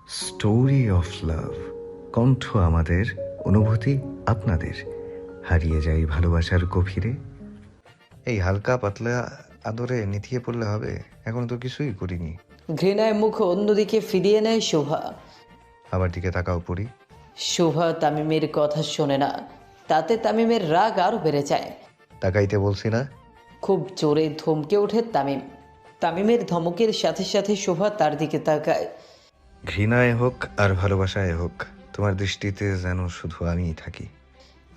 Story of love. কণ্ঠ আমাদের, অনুভূতি আপনাদের। হারিয়ে যাই ভালোবাসার গভীরে। এই হালকা পাতলা আদরে নিথিয়ে পড়লে হবে? এখন তো কিছুই করিনি। ঘৃণায় মুখ অন্যদিকে ফিরিয়ে নেয় শোভা। আমার দিকে তাকাও পড়ি। শোভা তামিমের কথা শোনে না, তাতে তামিমের রাগ আরও বেড়ে যায়। তাকাইতে বলছি না? খুব জোরে ধমকে ওঠে তামিম। তামিমের ধমকের সাথে সাথে শোভা তার দিকে তাকায়। ঘৃণায় হোক আর ভালোবাসায় হোক, তোমার দৃষ্টিতে যেন শুধু আমিই থাকি।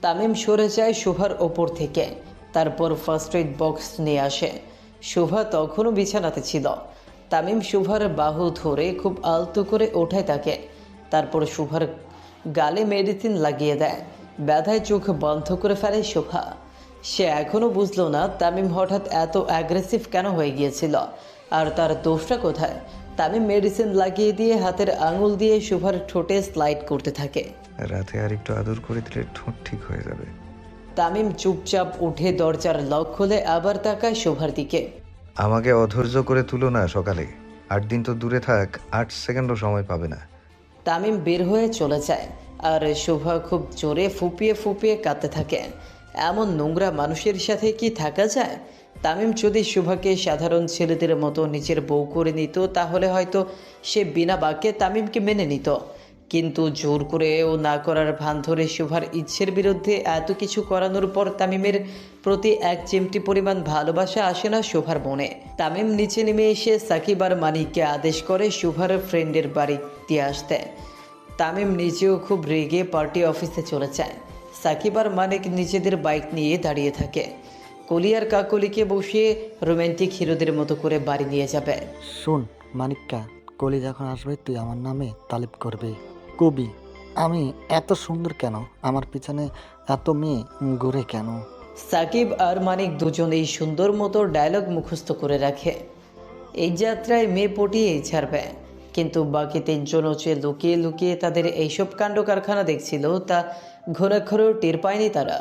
তামিম সরে যায় শোভার ওপর থেকে, তারপর ফার্স্ট এড বক্স নিয়ে আসে। শোভা তখনও বিছানাতে ছিল। তামিম শোভার বাহু ধরে খুব আলতো করে ওঠায় তাকে, তারপর শোভার গালে মেডিসিন লাগিয়ে দেয়। ব্যথায় চোখ বন্ধ করে ফেলে শোভা। সে এখনও বুঝলো না তামিম হঠাৎ এত অ্যাগ্রেসিভ কেন হয়ে গিয়েছিল, আর তার দোষটা কোথায়। তামিম মেডিসিন লাগিয়ে দিয়ে হাতের আঙুল দিয়ে শোভার ঠোঁটে স্লাইড করতে থাকে। রাতে আর একটু আদর করে দিলে ঠোঁট ঠিক হয়ে যাবে। তামিম চুপচাপ উঠে দরজার লক খুলে আবার তাকায় শোভার দিকে। আমাকে অধৈর্য করে তুলো না সকালে। 8 দিন তো দূরে থাক, 8 সেকেন্ডও সময় পাবে না। তামিম বের হয়ে চলে যায়, আর শোভা খুব জোরে ফুপিয়ে ফুপিয়ে কাঁদতে থাকে। এমন নোংরা মানুষের সাথে কি থাকা যায়? তামিম যদি শোভাকে সাধারণ ছেলেদের মতো নিজের বউ করে নিত, তাহলে হয়তো সে বিনা বাক্যে তামিমকে মেনে নিত। কিন্তু জোর করে ও না করার ভান ধরে শোভার ইচ্ছের বিরুদ্ধে এত কিছু করানোর পর তামিমের প্রতি এক চিমটি পরিমাণ ভালোবাসা আসে না শোভার মনে। তামিম নিচে নেমে এসে সাকিব আর মানিককে আদেশ করে শোভার ফ্রেন্ডের বাড়ি দিয়ে আসতে। তামিম নিজেও খুব রেগে পার্টি অফিসে চলে যায়। সাকিব আর মানিক নিজেদের বাইক নিয়ে দাঁড়িয়ে থাকে। কলি আর কাকলিকে বসিয়ে রোমান্টিক হিরোদের মতো করে বাড়ি নিয়ে যাবে। শোন মানিক্কা, কলি যখন আসবে তুই আমার নামে তালিফ করবে, কবি আমি এত সুন্দর কেন, আমার পিছনে এত মেয়ে ঘুরে কেন। সাকিব আর মানিক দুজনেই সুন্দর মতো ডায়লগ মুখস্থ করে রাখে। এই যাত্রায় মেয়ে পটিয়েই ছাড়বে, কিন্তু বাকি তিনজন হচ্ছে লুকিয়ে লুকিয়ে তাদের এইসব কাণ্ড কারখানা দেখছিল, তা ঘোরাঘুরেও টের পায়নি তারা।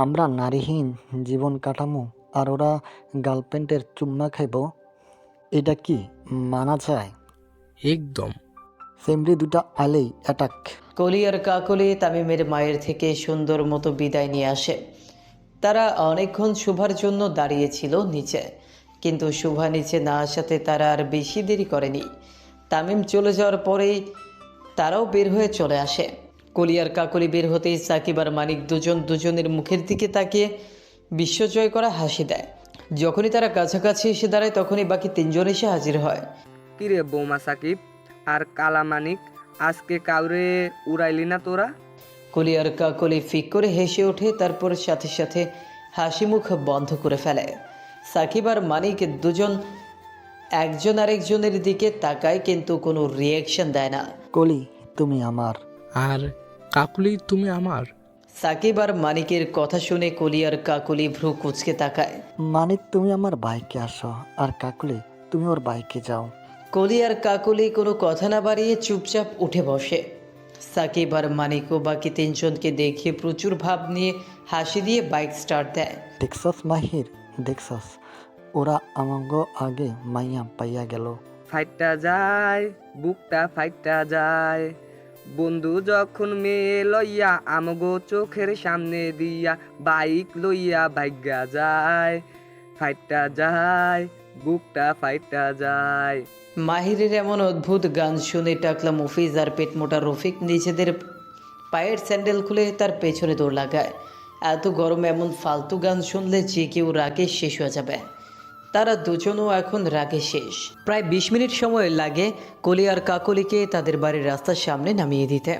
আমরা নারীহীন জীবন কাটামো আর ওরা গার্লফ্রেন্ডের চুম্মা খাইব, এটা কি মানা যায়? একদম। সেমরি দুটা আলেই অ্যাটাক। কলি আর কাকলি তামিমের মায়ের থেকে সুন্দর মতো বিদায় নিয়ে আসে। তারা অনেকক্ষণ শোভার জন্য দাঁড়িয়েছিল নিচে, কিন্তু শোভা নিচে না আসাতে তারা আর বেশি দেরি করেনি। তামিম চলে যাওয়ার পরেই তারাও বের হয়ে চলে আসে। কলি আর কাকলি বের হতেই সাকিব আর মানিক দুজন দুজনের মুখের দিকে তাকিয়ে বিশ্বজয় করা হাসি দেয়। যখনই তারা কাছাকাছি এসে দাঁড়ায়, তখনই বাকি তিনজন এসে হাজির হয়। কিরে বৌমা সাকিব আর কালামানিক, আজকে কাউরে উড়াইলি না তোরা? কলি আর কাকলি ফিক করে হেসে ওঠে, তারপর সাথে সাথে হাসি মুখ বন্ধ করে ফেলে। সাকিব আর মানিক দুজন একজন আরেকজনের দিকে তাকায়, কিন্তু কোনো রিয়াকশন দেয় না। কলি তুমি আমার। আর কাকুলি তুমি আমার। সাকিব আর মানিকের কথা শুনে কলি আর কাকলি ভ্রু কুচকে তাকায়। মানিক তুমি আমার বাইকে আসো, আর কাকুলি তুমি ওর বাইকে যাও। কলি আর কাকলি কোনো কথা না বাড়িয়ে চুপচাপ উঠে বসে। সাকিব আর মানিকও বাকি তিনজনকে দেখে প্রচুর ভাব নিয়ে হাসি দিয়ে বাইক স্টার্ট দেয়। দেখছস মাহির, দেখছস ওরা আমাগো আগে মাইয়া পাইয়া গেল। ফাইটটা যায়, বুকটা ফাইটটা যায়, বন্ধু যখন মেয়ে লইয়া আমগো চোখের সামনে দিয়া বাইক লইয়া ভাগ্যা যায়। ফাইটটা যায়, বুকটা ফাইটটা যায়। মাহিরের এমন অদ্ভুত গান শুনে টাকলা মুফিজ আর পেটমোটা রফিক নিজেদের পায়ের স্যান্ডেল খুলে তার পেছনে দৌড় লাগায়। এত গরমে এমন ফালতু গান শুনলে যে কেউ রাগে শেষ হয়ে যাবে। তারা দুজনও এখন রাগে শেষ। প্রায় 20 মিনিট সময় লাগে কলি আর কাকলিকে তাদের বাড়ির রাস্তার সামনে নামিয়ে দিতে।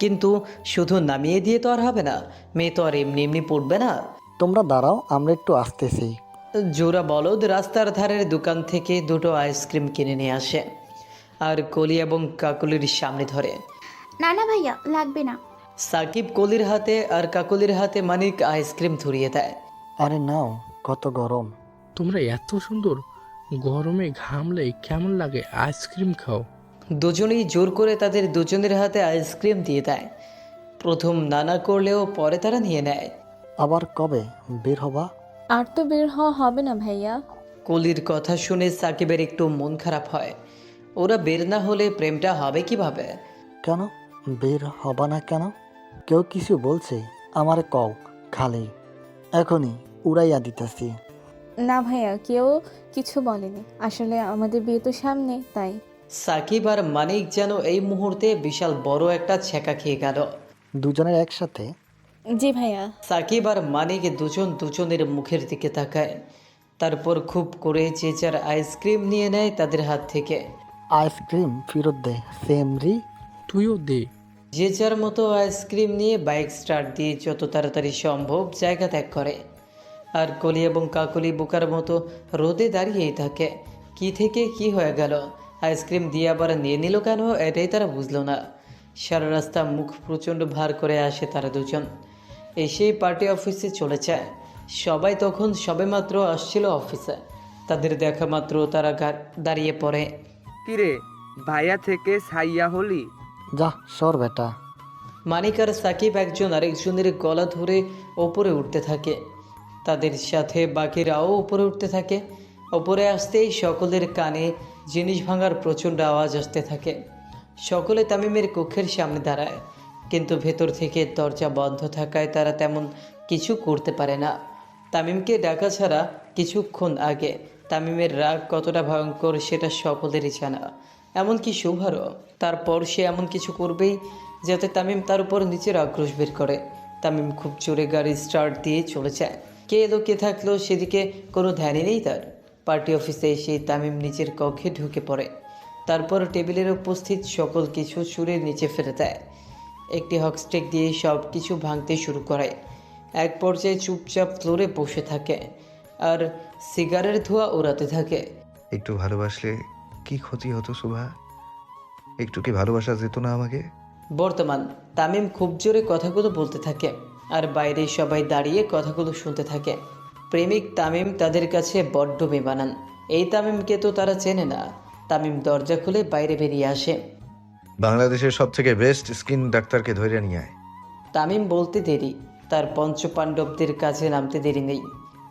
কিন্তু শুধু নামিয়ে দিয়ে তো আর হবে না, মেয়ে তো আর এমনি এমনি পড়বে না। তোমরা দাঁড়াও, আমরা একটু আসতেছি। জোড়া বলদ রাস্তার ধারের দোকান থেকে দুটো আইসক্রিম কিনে নিয়ে আসে, আর কলি এবং কাকলির সামনে ধরে। না না ভাইয়া, লাগবে না। সাকিব কলির হাতে আর কাকলির হাতে মানিক আইসক্রিম ধরিয়ে দেয়। আরে নাও, কত গরম। তোমরা এত সুন্দর, গরমে ঘামলে কেমন লাগে, আইসক্রিম খাও। দুজনেই জোর করে তাদের দুজনের হাতে আইসক্রিম দিয়ে দেয়। প্রথম নানা করলেও পরে তারা নিয়ে নেয়। আবার কবে বের হবা? আর তো বের হওয়া হবে না ভাইয়া। কলির কথা শুনে সাকিবের একটু মন খারাপ হয়। ও ওরা বের না হলে প্রেমটা হবে কিভাবে? কেন বের হবা না কেন? কেউ কিছু বলছে? আমারে কও খালি, এখনই উড়াইয়া দিতেছি। না ভাইয়া, কেউ কিছু বলেনি। আসলে আমাদের বিয়ে তো সামনে, তাই। সাকিব আর মানিক যেন এই মুহূর্তে বিশাল বড় একটা ছ্যাঁকা খেয়ে গেল। দুজনের একসাথে? জি ভাইয়া। সাকিব আর মানিক দুজন দুজনের মুখের দিকে তাকায়, তারপর খুব করে যে যার আইসক্রিম নিয়ে নেয় তাদের হাত থেকে। আইসক্রিম ফেরত দে সেমরি। তুইও দে। যে যার মতো আইসক্রিম নিয়ে বাইক স্টার্ট দিয়ে যত তাড়াতাড়ি সম্ভব জায়গা ত্যাগ করে। আর কলি এবং কাকলি বোকার মতো রোদে দাঁড়িয়েই থাকে। কি থেকে কি হয়ে গেল, আইসক্রিম দিয়ে আবার নিয়ে নিল কেন, এটাই তারা বুঝলো না। সারা রাস্তা মুখ প্রচণ্ড ভার করে আসে তারা দুজন। এসেই পার্টি অফিসে চলে যায়। সবাই তখন সবেমাত্র আসছিল অফিসে। তাদের দেখা মাত্র তারা দাঁড়িয়ে পড়ে। কিরে, ভাইয়া থেকে সাইয়া হলি? যা সর বেটা। মানিক আর সাকিব একজন আরেকজনের গলা ধরে ওপরে উঠতে থাকে। তাদের সাথে বাকিরাও উপরে উঠতে থাকে। ওপরে আসতেই সকলের কানে জিনিস ভাঙার প্রচণ্ড আওয়াজ আসতে থাকে। সকলে তামিমের কক্ষের সামনে দাঁড়ায়, কিন্তু ভেতর থেকে দরজা বন্ধ থাকায় তারা তেমন কিছু করতে পারে না। তামিমকে ডাকা ছাড়া কিছুক্ষণ আগে তামিমের রাগ কতটা ভয়ঙ্কর সেটা সকলেরই জানা, এমনকি শুভারও। তারপর সে এমন কিছু করবেই যাতে তামিম তার উপর নিচের আক্রোশ বের করে। তামিম খুব জোরে গাড়ি স্টার্ট দিয়ে চলে যায়। কে এলো কে থাকলো সেদিকে কোনো ধ্যানই নেই তার। পার্টি অফিসে এসে তামিম নিজের কক্ষে ঢুকে পড়ে। তারপর টেবিলের উপস্থিত সকল কিছু ছুঁড়ে নিচে ফেলে দেয়। একটি হকস্টিক দিয়ে সব কিছু ভাঙতে শুরু করে। এক পর্যায়ে চুপচাপ ফ্লোরে বসে থাকে আর সিগারের ধোঁয়া ওড়াতে থাকে। একটু ভালোবাসলে কি ক্ষতি হতো সুভা? একটু কি ভালোবাসা যেত না আমাকে? বর্তমান তামিম খুব জোরে কথাগুলো বলতে থাকে আর বাইরে সবাই দাঁড়িয়ে কথাগুলো শুনতে থাকে। প্রেমিক তামিম তাদের কাছে বড্ড বেমানান। এই তামিমকে তো তারা চেনে না। তামিম দরজা খুলে বাইরে বেরিয়ে আসে। বাংলাদেশের সব থেকে বেস্ট স্কিন ডাক্তারকে ধরে নিয়ে আয়। তামিম বলতে দেরি, তার পঞ্চপাণ্ডবদের কাছে নামতে দেরি নেই।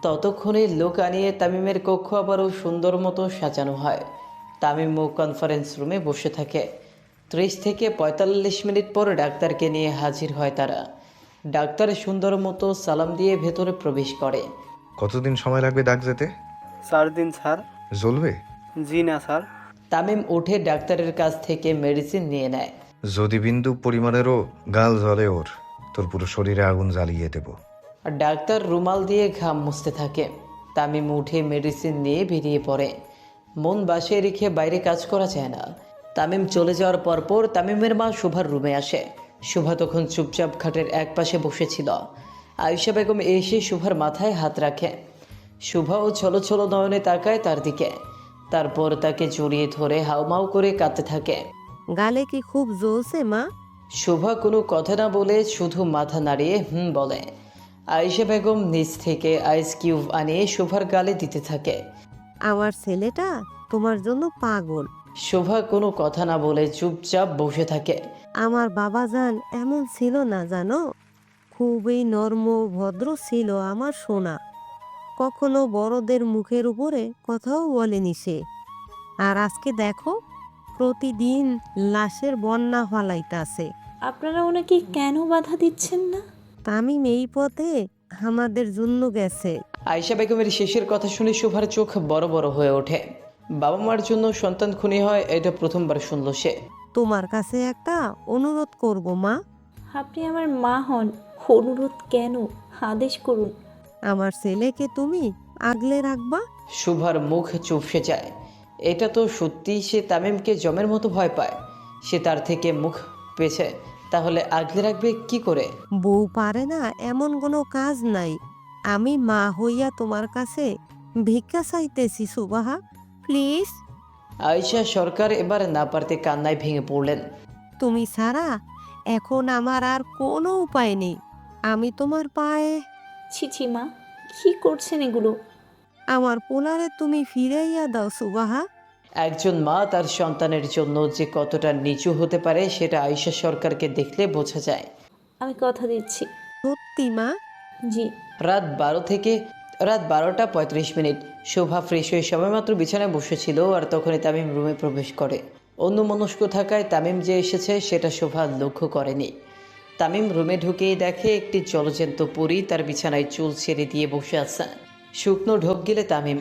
ততক্ষণে লোক আনিয়ে তামিমের কক্ষ আবারও সুন্দর মতো সাজানো হয়। তামিমও কনফারেন্স রুমে বসে থাকে। 30 থেকে 45 মিনিট পর ডাক্তারকে নিয়ে হাজির হয় তারা। ডাক্তার সুন্দর মতো সালাম দিয়ে ভেতরে প্রবেশ করে। কতদিন সময় লাগবে দাগ যেতে? 4 দিন স্যার। জ্বলবে? জি না স্যার। তামিম উঠে ডাক্তারের কাছ থেকে মেডিসিন নিয়ে নেয়। যদি বিন্দু পরিমাণেরও গাল জ্বলে ওর, তোর পুরো শরীরে আগুন জ্বালিয়ে দেব। আর ডাক্তার রুমাল দিয়ে ঘাম মুছতে থাকে। তামিম উঠে মেডিসিন নিয়ে বেরিয়ে পড়ে। মন বাসায় রেখে বাইরে কাজ করা যায় না। তামিম চলে যাওয়ার পরপর তামিমের মা শোভার রুমে আসে। শোভা তখন চুপচাপ খাটের এক পাশে বসেছিল। আয়েশা বেগম এসে শোভার মাথায় হাত রাখে। শোভাও ছলো ছলো নয়নে তাকায় তার দিকে। তারপর তাকে জড়িয়ে ধরে হাউমাউ করে কাঁদতে থাকে। গালে কি খুব জ্বলছে মা? শোভা কোনো কথা না বলে শুধু মাথা নাড়িয়ে বলে। আয়েশা বেগম নিচ থেকে আইস কিউব আনিয়ে শোভার গালে দিতে থাকে। আমার ছেলেটা তোমার জন্য পাগল। শোভা কোনো কথা না বলে চুপচাপ বসে থাকে। আমার বাবাজান এমন ছিল না জানো, খুবই নর্ম ভদ্র ছিল আমার সোনা। কখনো বড়দের মুখের উপরে কথাও বলেনি সে। আর আজকে দেখো, প্রতিদিন লাশের বন্যা হলাইতাছে। আপনারা ওনাকে কেন বাধা দিচ্ছেন না? তামিম এই পথে আমাদের জন্য গেছে। আয়েশা বেগমের শেষের কথা শুনে শোভার চোখ বড় বড় হয়ে ওঠে। বাবা মার জন্য সন্তান খুনি হয় এটা প্রথমবার শুনল সে। তোমার কাছে একটা অনুরোধ করব মা। আপনি আমার মা হন, অনুরোধ কেন? আদেশ করুন। আমার ছেলেকে তুমি আগলে রাখবা। শোভার মুখ চুপসে যায়। এটা তো সত্যি সে তামিমকে জমের মতো ভয় পায়। সে তার থেকে মুখ পেছে, তাহলে আগলে রাখবে কি করে? বউ পারে না এমন কোনো কাজ নাই। আমি মা হইয়া তোমার কাছে ভিক্ষা চাইতেছি সুবাহা, প্লিজ। আয়েশা সরকার এবার না পারতে কান্নায় ভেঙে পড়লেন। তুমি ছাড়া এখন আমার আর কোনো উপায় নেই। আমি তোমার পায়ে। ছি মা, কি করছেন এগুলো? আমার পোলারে তুমি ফিরাইয়া দাও সুবাহা। একজন মা তার সন্তানের জন্য যে কতটা নিচু হতে পারে সেটা আয়েশা সরকারকে দেখলে বোঝা যায়। আমি কথা দিচ্ছি। সত্যি মা? জি। রাত 12 থেকে রাত 12:35। শোভা ফ্রেশ হয়ে সবেমাত্র বিছানায় বসেছিল আর তখনই তামিম রুমে প্রবেশ করে। অন্যমনস্ক থাকায় তামিম যে এসেছে সেটা শোভা লক্ষ্য করেনি। তামিম রুমে ঢুকেই দেখে একটি জলজ্যান্ত পরী তার বিছানায় চুল ছেড়ে দিয়ে বসে আছে। শুকনো ঢোক গিলে তামিম।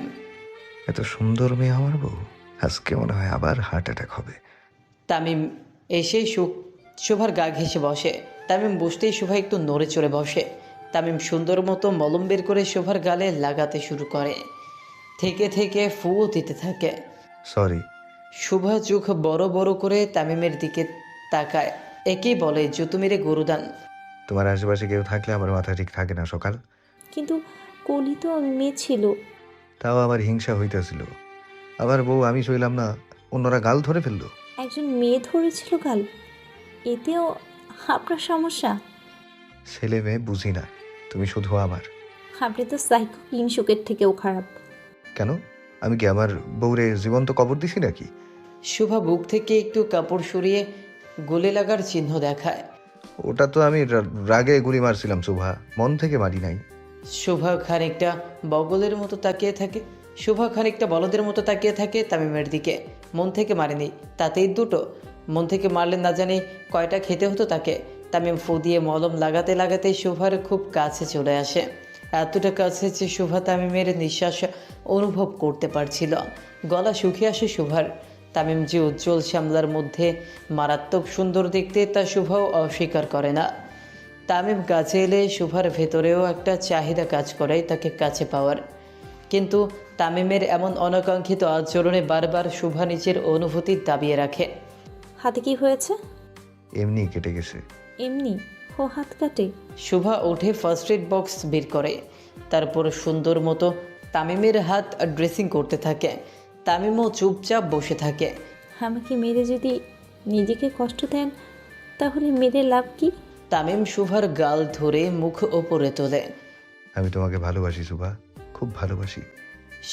এত সুন্দর মেয়ে আমার বউ, আজকে মনে হয় আবার হার্ট অ্যাটাক হবে। তামিম এসে শোভার গা ঘেঁষে বসে। তামিম বসতেই শোভা একটু নড়ে চড়ে বসে। তামিম সুন্দর মতো মলম বের করে শোভার গালে লাগাতে শুরু করে, থেকে থেকে ফুও দিতে থাকে। সরি। শোভা চোখ বড় বড় করে তামিমের দিকে তাকায়। একেই বলে জুতো মেরে গরুদান। তোমার আশেপাশে কেউ থাকলে আমার মাথা ঠিক থাকে না সকাল। কিন্তু কলি তো মেয়ে ছিল। তাও আমার হিংসা হইতেছিল। আবার বউ আমি শুইলাম না, অন্যরা গাল ধরে ফেললো। একজন মেয়ে ধরেছিল গাল, এতেও আপনার সমস্যা? ছেলে মেয়ে বুঝি না, তুমি শুধু আমার। আপনি তো সাইকো কিংসুকের থেকেও খারাপ। কেন? আমি কি আমার বউরে জীবন্ত কবর দিছি নাকি? শোভা বুক থেকে একটু কাপড় সরিয়ে গলে লাগার চিহ্ন দেখায়। ওটা তো আমি রাগে গুলি মারছিলাম শোভা, মন থেকে মারি নাই। শোভা খানিকটা বগলের মতো তাকিয়ে থাকে। বলদের মতো তাকিয়ে থাকে তামিমের দিকে। মন থেকে মারেনি, তাতেই দুটো। মন থেকে মারলে না জানি কয়টা খেতে হতো তাকে। তামিম ফু দিয়ে মলম লাগাতে লাগাতে শোভার খুব কাছে চলে আসে। এতটা কাছে যে শোভা তামিমের নিঃশ্বাস অনুভব করতে পারছিল। গলা শুকিয়ে আসে শোভার। তামিম যে উজ্জ্বল শ্যামলার মধ্যে মারাত্মক সুন্দর দেখতে তা শোভাও অস্বীকার করে না। তামিম কাছে এলে শোভার ভেতরেও একটা চাহিদা কাজ করে তাকে কাছে পাওয়ার। কিন্তু তামিমের এমন অনাকাঙ্ক্ষিত আচরণে বারবার শোভা নিজের অনুভূতি দাবিয়ে রাখে। হাতে কি হয়েছে? এমনি কেটে গেছে। এমনি? ও হাত কাটে? শোভা উঠে ফার্স্ট এড বক্স বের করে, তারপর সুন্দর মতো তামিমের হাত ড্রেসিং করতে থাকে। তামিমও চুপচাপ বসে থাকে। আমাকে মেরে যদি নিজেকে কষ্ট দেন তাহলে মেরে লাভ কি? তামিম শোভার গাল ধরে মুখ ওপরে তোলে। আমি তোমাকে ভালোবাসি শোভা, খুব ভালোবাসি।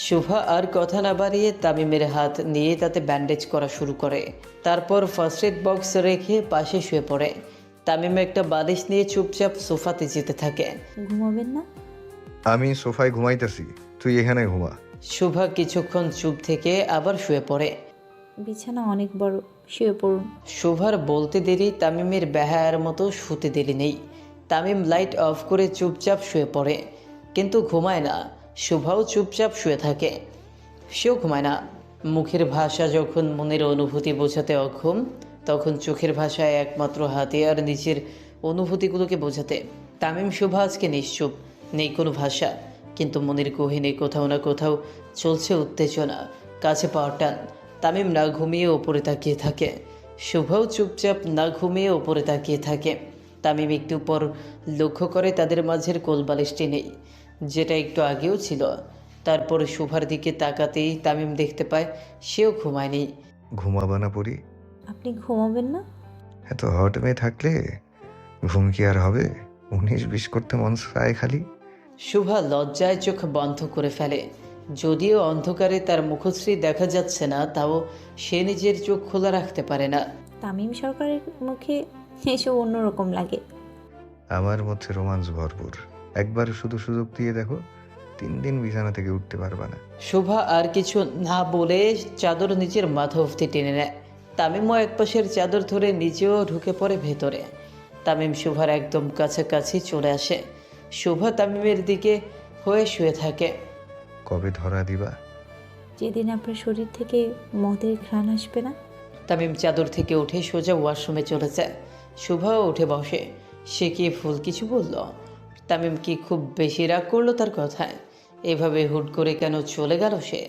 শোভা আর কথা না বাড়িয়ে তামিমের হাত নিয়ে তাতে ব্যান্ডেজ করা শুরু করে। তারপর ফার্স্ট এড বক্স রেখে পাশে শুয়ে পড়ে। তামিম একটা বালিশ নিয়ে চুপচাপ সোফাতে যেতে থাকে। ঘুমাবেন না? আমি সোফায় ঘুমাইতেছি, তুই এখানে ঘুমা। শোভা কিছুক্ষণ চুপ থেকে আবার শুয়ে পড়ে। বিছানা অনেক বড়, শুয়ে পড়ুন। শোভার বলতে দেরি তামিমের বেহায়ার মতো শুতে দেরি নেই। তামিম লাইট অফ করে চুপচাপ শুয়ে পড়ে, কিন্তু ঘুমায় না। শোভাও চুপচাপ শুয়ে থাকে, সেও ঘুমায় না। মুখের ভাষা যখন মনের অনুভূতি বোঝাতে অক্ষম, তখন চোখের ভাষায় একমাত্র হাতিয়ার নিজের অনুভূতিগুলোকে বোঝাতে। তামিম শোভা আজকে নিশ্চুপ, নেই কোনো ভাষা, কিন্তু মনের গহীনে কোথাও না কোথাও চলছে উত্তেজনা, কাছে পাওয়ার টান। তামিম না ঘুমিয়ে ওপরে তাকিয়ে থাকে, শোভাও চুপচাপ না ঘুমিয়ে ওপরে তাকিয়ে থাকে। তামিম একটু পর লক্ষ্য করে তাদের মাঝের কোলবালিশটি নেই, যেটা একটু আগেও ছিল। তারপরে শোভার দিকে তাকাতেই তামিম দেখতে পায় সেও ঘুমায়নি। ঘুমাবা না পড়ি? আপনি ঘুমাবেন না? এত হট মেয়ে থাকলে ঘুম কি আর হবে? 19-20 করতে মন চায় খালি। শোভা লজ্জায় চোখ বন্ধ করে ফেলে। যদিও অন্ধকারে তার মুখশ্রী দেখা যাচ্ছে না, তাও সে নিজের চোখ খোলা রাখতে পারে না। তামিম সরকারের মুখে এসব অন্যরকম লাগে। আমার মধ্যে রোমাঞ্চ ভরপুর, একবার শুধু সুযোগ দিয়ে দেখো, 3 দিন বিছানা থেকে উঠতে পারবা না। শোভা আর কিছু না বলে চাদর নিজের মাথা অবধি টেনে নেয়। তামিমও একপাশের চাদর ধরে নিজেও ঢুকে পড়ে ভেতরে। তামিম শোভার একদম কাছাকাছি চলে আসে। শোভা তামিমের দিকে হয়ে শুয়ে থাকে। কবে ধরা দিবা? যেদিন আপনার শরীর থেকে মদের ঘ্রাণ আসবে না। তামিম চাদর থেকে উঠে সোজা ওয়াশরুমে চলে যায়। শোভাও উঠে বসে। সে কি ভুল কিছু বলল? তামিম কি খুব বেশি রাগ করলো তার কথায়? এভাবে হুট করে কেন চলে গেল সে?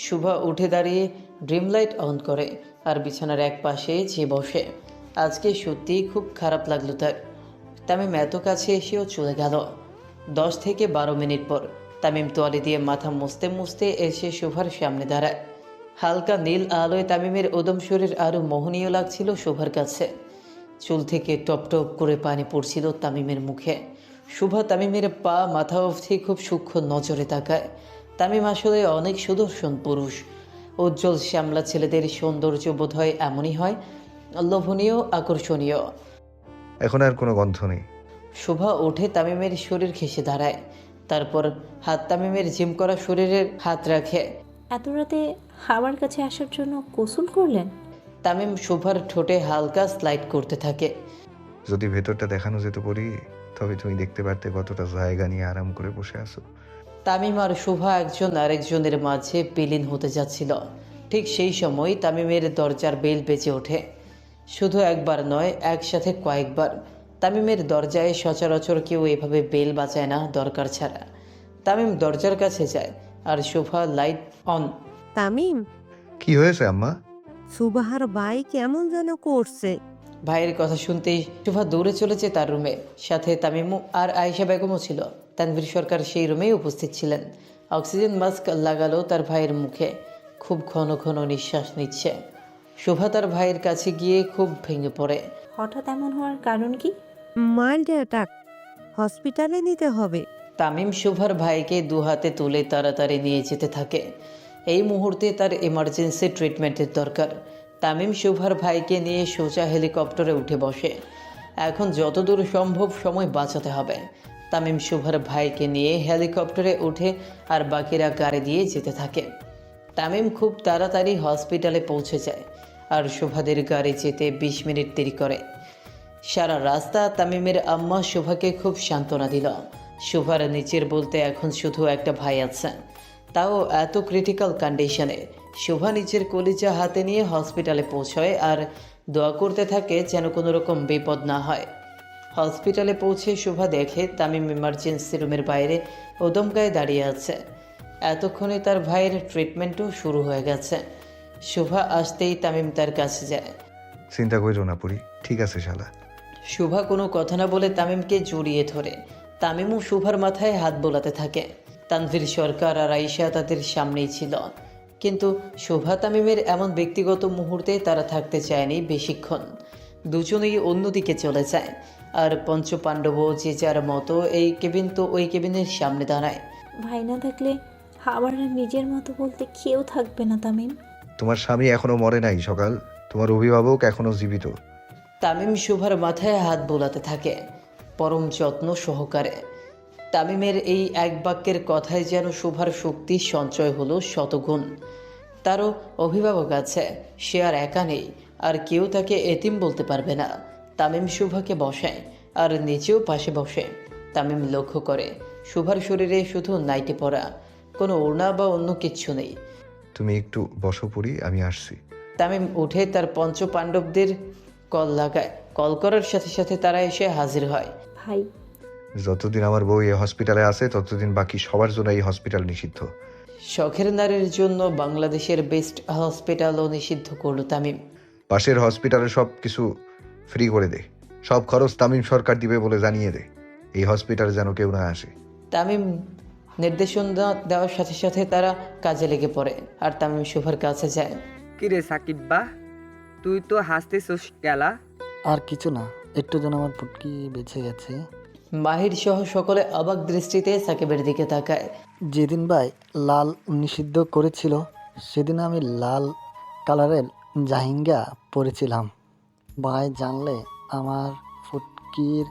শোভা উঠে দাঁড়িয়ে ড্রিম লাইট অন করে আর বিছানার এক পাশে যেয়ে বসে। আজকে সত্যিই খুব খারাপ লাগলো তার। তামিম এত কাছে এসেও চলে গেল। 10 থেকে 12 মিনিট পর তামিম তোয়ালে দিয়ে মাথা মুছতে মুছতে এসে শোভার সামনে দাঁড়ায়। হালকা নীল আলোয় তামিমের উদম শরীর আরও মোহনীয় লাগছিল শোভার কাছে। চুল থেকে টপ টপ করে পানি পড়ছিল তামিমের মুখে। শোভা তামিমের পা মাথা অবধি খুব সূক্ষ্ম নজরে তাকায়। তামিম আসলে অনেক সুদর্শন পুরুষ। উজ্জ্বল শ্যামলা ছেলেদের সৌন্দর্য বোধ হয় এমনই হয়, লোভনীয়, আকর্ষণীয়। এখন আর কোনো গন্ধ নেই। শোভা উঠে তামিমের শরীর ঘেঁষে দাঁড়ায়। তারপর হাত তামিমের জিম করা শরীরের হাত রাখে। এত রাতে আমার কাছে আসার জন্য গোসল করলেন? তামিম শোভার ঠোঁটে হালকা স্লাইড করতে থাকে। যদি ভেতরটা দেখানো যেত পরি, তবে তুমি দেখতে পারতে কতটা জায়গা নিয়ে আরাম করে বসে আছো। তামিম আর শোভা একজন আরেকজনের মাঝে বিলীন হতে যাচ্ছিল। ঠিক সেই সময় তামিমের দরজার বেল বেজে ওঠে। শুধু একবার নয়, একসাথে কয়েকবার। তামিমের দরজায় সচরাচর কেউ এভাবে বেল বাজায় না দরকার ছাড়া। তামিম দরজার কাছে যায় আর শোভা লাইট অন। তামিম, কি হয়েছে আম্মা? সুবাহার ভাই কেমন যেন করছে। ভাইয়ের কথা শুনতেই শোভা দৌড়ে চলেছে তার রুমে। সাথে তামিমও আর আয়েশা বেগমও ছিল। তানভীর সরকার সেই রুমেই উপস্থিত ছিলেন। অক্সিজেন মাস্ক লাগালো তার ভাইয়ের মুখে। খুব ঘন ঘন নিঃশ্বাস নিচ্ছে। শোভা তার ভাইয়ের কাছে গিয়ে খুব ভেঙে পড়ে। হঠাৎ এমন হওয়ার কারণ কি? মাইল্ড অ্যাটাক, হসপিটালে নিতে হবে। তামিম শোভার ভাইকে দু হাতে তুলে তাড়াতাড়ি নিয়ে যেতে থাকে। এই মুহূর্তে তার এমার্জেন্সি ট্রিটমেন্টের দরকার। তামিম শোভার ভাইকে নিয়ে সোজা হেলিকপ্টারে উঠে বসে। এখন যতদূর সম্ভব সময় বাঁচাতে হবে। তামিম শোভার ভাইকে নিয়ে হেলিকপ্টারে ওঠে আর বাকিরা গাড়ি দিয়ে যেতে থাকে। তামিম খুব তাড়াতাড়ি হসপিটালে পৌঁছে যায় আর শোভাদের গাড়ি যেতে 20 মিনিট দেরি করে। সারা রাস্তা তামিমের আম্মা শোভাকে খুব সান্ত্বনা দিল। শোভার নিচের বলতে এখন শুধু একটা ভাই আছে, তাও এত ক্রিটিক্যাল কন্ডিশনে। শোভা নিচের কলিজা হাতে নিয়ে হসপিটালে পৌঁছয় আর দোয়া করতে থাকে যেন কোনো রকম বিপদ না হয়। হসপিটালে পৌঁছে শোভা দেখে তামিম ইমার্জেন্সি রুমের বাইরে উদমকায় দাঁড়িয়ে আছে। এতক্ষণে তার ভাইয়ের ট্রিটমেন্টও শুরু হয়ে গেছে। শোভা আসতেই তামিম তার কাছে যায়। চিন্তা করো না পরি, ঠিক আছে শালা। শোভা কোনো কথা না বলে তামিমকে জড়িয়ে ধরে। তামিমও শোভার মাথায় হাত বোলাতে থাকে। তানভীর সরকার আর আয়েশা তাদের সামনেই ছিল, কিন্তু শোভা তামিমের এমন ব্যক্তিগত মুহূর্তে তারা থাকতে চায়নি বেশিক্ষণ। দুজনেই অন্যদিকে চলে যায় আর পঞ্চপাণ্ডবও যে যার মতো এই কেবিন তো ওই কেবিনের সামনে দাঁড়ায়। ভাই না থাকলে আমার আর নিজের মতো বলতে কেউ থাকবে না তামিম। তোমার স্বামী এখনো মরে নাই সকাল, তোমার অভিভাবক এখনো জীবিত। তামিম শোভার মাথায় হাত বোলাতে থাকে পরম যত্ন সহকারে। তামিমের এই এক বাক্যের কথায় যেন শোভার শক্তি সঞ্চয় হলো শতগুণ। তারও অভিভাবক আছে, সে আর একা নেই, আর কেউ তাকে এতিম বলতে পারবে না। তামিম শোভাকে বসায় আর নিচেও পাশে বসে। তামিম লক্ষ্য করে শোভার শরীরে শুধু নাইটি পরা, কোনো ওড়না বা অন্য কিচ্ছু নেই। তুমি একটু বসো পরি, আমি আসছি। তামিম উঠে তার পঞ্চপাণ্ডবদের কল লাগায়। কল করার সাথে সাথে তারা এসে হাজির হয়। ভাই, যতদিন আমার বউ এই হসপিটালে আছে ততদিন বাকি সবার জন্য এই হসপিটাল নিষিদ্ধ। শখের নারীর জন্য বাংলাদেশের বেস্ট হসপিটালও নিষিদ্ধ করল তামিম। পাশের হসপিটালে সব কিছু ফ্রি করে দে, সব খরচ তামিম সরকার দিবে বলে জানিয়ে দে। এই হসপিটালে যেন কেউ না আসে। তামিম নির্দেশনা দেওয়ার সাথে সাথে তারা কাজে লেগে পড়ে আর তামিম শোভার কাছে যায়। কিরে সাকিব বা, তুই তো হাসতেছিস গেলা। আর কিছু না, একটু যেন আমার পুটকি বেঁচে গেছে। মাহির সহ সকলে অবাক দৃষ্টিতে সাকিবের দিকে তাকায়। যেদিন ভাই লাল নিষিদ্ধ করেছিল সেদিন আমি লাল কালারের জাহিঙ্গা পরেছিলাম। ভাই জানলে আমার ফুটকির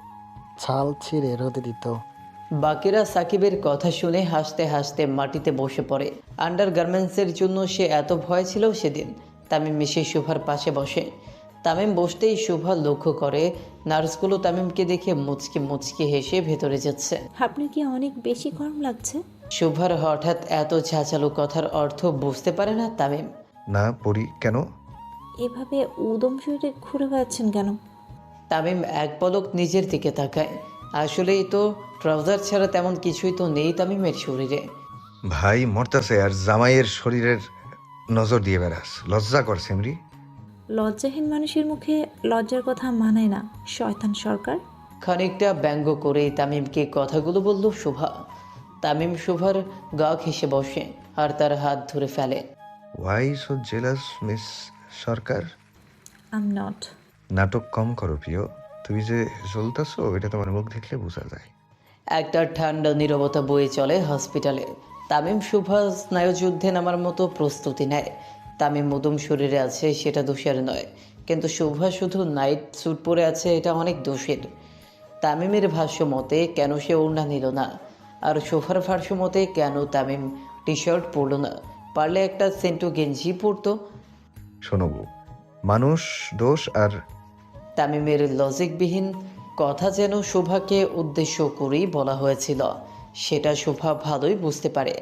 ছাল ছিঁড়ে রোদে দিত। বাকিরা সাকিবের কথা শুনে হাসতে হাসতে মাটিতে বসে পড়ে। আন্ডারগার্মেন্টসের জন্য সে এত ভয় ছিল সেদিন। তামিম এসে শোভার পাশে বসে। তামিম বসতেই শোভা লক্ষ্য করে নার্সগুলো তামিমকে দেখে মুচকি মুচকি হেসে ভেতরে যাচ্ছে। আপনার কি অনেক বেশি গরম লাগছে? শোভার হঠাৎ এত ঝাঁঝালো কথার অর্থ বুঝতে পারে না তামিম। না পরি, কেন? এভাবে উদম শরীরে ঘুরে বেড়াচ্ছেন কেন? তামিম এক পলক নিজের দিকে তাকায়। আসলেই তো ট্রাউজার ছাড়া তেমন কিছুই তো নেই তামিমের শরীরে। ভাই মরতাছে আর জামাইয়ের শরীরের নজর দিয়ে বেড়াস, লজ্জা কর সেমরি। লজ্জাহীন মানুষের মুখে লজ্জার কথা মানায় না শয়তান সরকার। খানিকটা ব্যঙ্গ করেই তামিমকে কথাগুলো বলল শোভা। তামিম শোভার গা ঘেঁষে বসে আর তার হাত ধরে ফেলে। Why so jealous miss Sarkar? I'm not. নাটক কম করো প্রিয়, তুমি যে জ্বলতাছো এটা তোমার মুখ দেখলে বোঝা যায়। একটা ঠান্ডা নীরবতা বয়ে চলে হসপিটালে। তামিম শোভা স্নায়ুযুদ্ধে নামার মতো প্রস্তুতি নেয়। তামিম মদুম শরীরে আছে সেটা দোষের নয়, কিন্তু শোভা শুধু নাইট স্যুট পরে আছে এটা অনেক দোষের। তামিমের ভাষ্য মতে কেন সে ওড়না নিল না, আর সোফার ভারসাম্যতে কেন তামিম টি শার্ট পরলো না? পারলে একটা সেন্টু গেঞ্জি পরতো। শোনো বউ, মানুষ দোষ আর তামিমের লজিকবিহীন কথা যেন শোভাকে উদ্দেশ্য করেই বলা হয়েছিল, সেটা শোভা ভালোই বুঝতে পারে।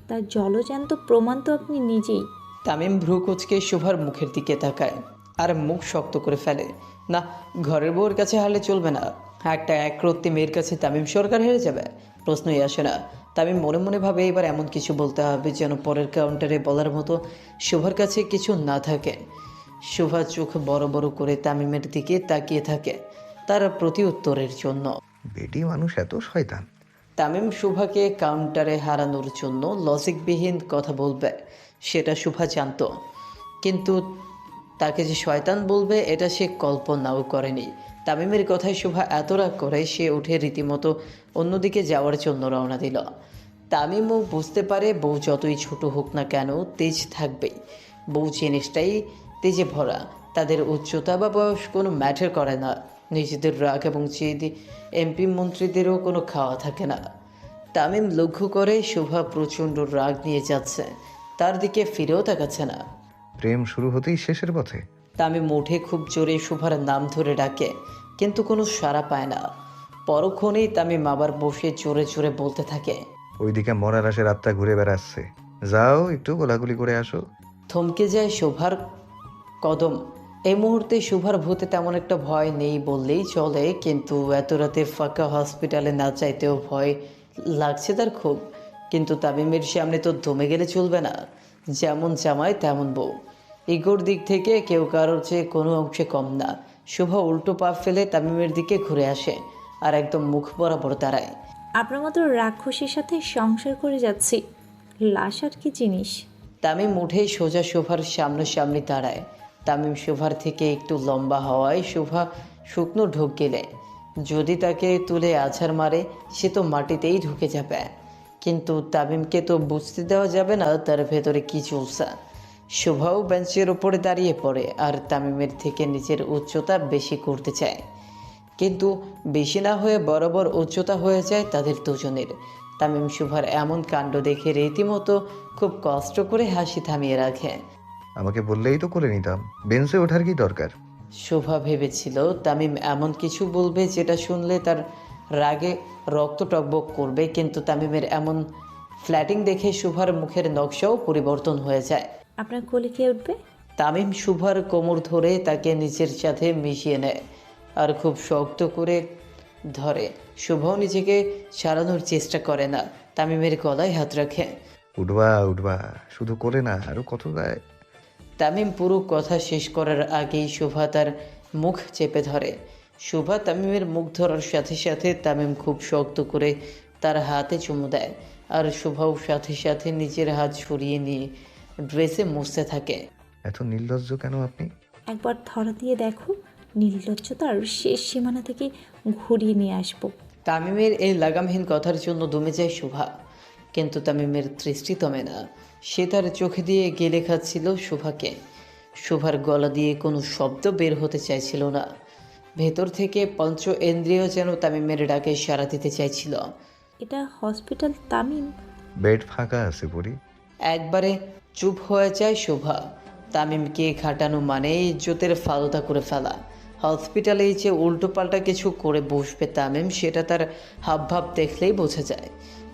তার জলজান্ত প্রমাণ তো আপনি নিজেই। তামিম ভ্রু কুঁচকে শোভার মুখের দিকে তাকায় আর মুখ শক্ত করে ফেলে। না, ঘরের বউয়ের কাছে হারলে চলবে না। একটা একরত্তি মেয়ের কাছে তামিম সরকার হেরে যাবে, প্রশ্নই আসে না। তামিম মনে মনে ভাবে এবার এমন কিছু বলতে হবে যেন পরের কাউন্টারে বলার মতো শোভার কাছে কিছু না থাকে। শোভা চোখ বড় বড় করে তামিমের দিকে তাকিয়ে থাকে তার প্রতি উত্তরের জন্য। বেটি মানুষ এত শয়তান। তামিম শোভাকে কাউন্টারে হারানোর জন্য লজিকবিহীন কথা বলবে, সেটা শোভা জানত, কিন্তু তাকে যে শয়তান বলবে এটা সে কল্পনাও করেনি। তামিমের কথায় শোভা এত রাগ করে সে উঠে রীতিমতো অন্যদিকে যাওয়ার জন্য রওনা দিল। তামিমও বুঝতে পারে বউ যতই ছোট হোক না কেন তেজ থাকবেই। বউ জিনিসটাই তেজে ভরা, তাদের উচ্চতা বা বয়স কোনো ম্যাটার করে না। নিজেদের রাগ এবং জেদ এমপি মন্ত্রীদেরও কোনো খাওয়া থাকে না। তামিম লক্ষ্য করে শোভা প্রচণ্ড রাগ নিয়ে যাচ্ছে, তার দিকে ফিরেও তাকাচ্ছে না। প্রেম শুরু হতেই শেষের পথে। তামিম উঠে খুব জোরে শোভার নাম ধরে ডাকে, কিন্তু কোনো সাড়া পায় না। পরক্ষণেই তামিম আবার বসে জোরে জোরে বলতে থাকে। ওইদিকে মরার আশের আত্মা ঘুরে বেড়াচ্ছে, যাও একটু গোলাগুলি করে আসো। থমকে যায় শোভার কদম। এই মুহূর্তে শোভার ভূতে তেমন একটা ভয় নেই বললেই চলে, কিন্তু এত রাতে ফাঁকা হসপিটালে না চাইতেও ভয় লাগছে তার খুব। কিন্তু তামিমের সামনে তো দমে গেলে চলবে না। যেমন জামাই তেমন বউ, ইগোর দিক থেকে কেউ কারোর চেয়ে কোনো অংশে কম না। শোভা উল্টো পা ফেলে তামিমের দিকে ঘুরে আসে আর একদম মুখ বরাবর দাঁড়ায়। আপনার মতো রাক্ষসীর সাথে সংসার করে যাচ্ছি, লাশ আর কি জিনিস। তামিম উঠে সোজা শোভার সামনাসামনি দাঁড়ায়। তামিম শোভার থেকে একটু লম্বা হওয়ায় শোভা শুকনো ঢোক গেলে যদি তাকে তুলে আছাড় মারে সে তো মাটিতেই ঢুকে যাবে। কিন্তু তামিমকে তো বুঝতে দেওয়া যাবে না তার ভেতরে কি চলছে। শোভাও বেঞ্চের ওপরে দাঁড়িয়ে পড়ে আর তামিমের থেকে নিজের উচ্চতা বেশি করতে চায়, কিন্তু বেশি না হয়ে বরাবর উচ্চতা হয়ে যায় তাদের দুজনের। তামিম শোভার এমন কাণ্ড দেখে রীতিমতো খুব কষ্ট করে হাসি থামিয়ে রাখে। আমাকে বললেই তো করে নিতাম, বেঞ্চে ওঠার কি দরকার? শোভা ভেবেছিল তামিম এমন কিছু বলবে যেটা শুনলে তার রাগে রক্ত টকবক করবে, কিন্তু তামিমের এমন ফ্ল্যাটিং দেখে শোভার মুখের নকশাও পরিবর্তন হয়ে যায়। আপনার কোলে কে উঠবে? তামিম শোভার কোমর ধরে তাকে নিজের সাথে মিশিয়ে নেয় আর খুব শক্ত করে ধরে। শোভাও নিজেকে সারানোর চেষ্টা করে না, তামিমের গলায় হাত রাখে। উঠবা উঠবা, শুধু করে না, আরো কত গায়ে। তামিম পুরো কথা শেষ করার আগেই শোভা তার মুখ চেপে ধরে। শোভা তামিমের মুখ ধরার সাথে সাথে তামিম খুব শক্ত করে তার হাতে চুমু দেয় আর শোভাও সাথে সাথে নিজের হাত সরিয়ে নিয়ে ড্রেসে মুছতে থাকে। এত নির্লজ্জ কেন আপনি? একবার ধরা দিয়ে দেখো, নির্লজ্জতার শেষ সীমানা থেকে ঘুরিয়ে নিয়ে আসবো। তামিমের এই লাগামহীন কথার জন্য দমে যায় শোভা, কিন্তু তামিমের দৃষ্টি দমে না। সে তার চোখে দিয়ে গেলে খাচ্ছিল শোভাকে। শোভার গলা দিয়ে কোনো শব্দ বের হতে চাইছিল না। ভেতর থেকে পঞ্চ ইন্দ্রিয় যেন তামিমের ডাকে সাড়া দিতে চাইছিল। এটা হসপিটাল তামিম? বেড ফাঁকা আছে পরি। একবারে চুপ হয়ে যায় শোভা। তামিমকে খাটানো মানে ইজ্জতের ফালুদা করে ফেলা। হসপিটালে যে উল্টোপাল্টা কিছু করে বসবে তামিম, সেটা তার হাবভাব দেখলেই বোঝা যায়।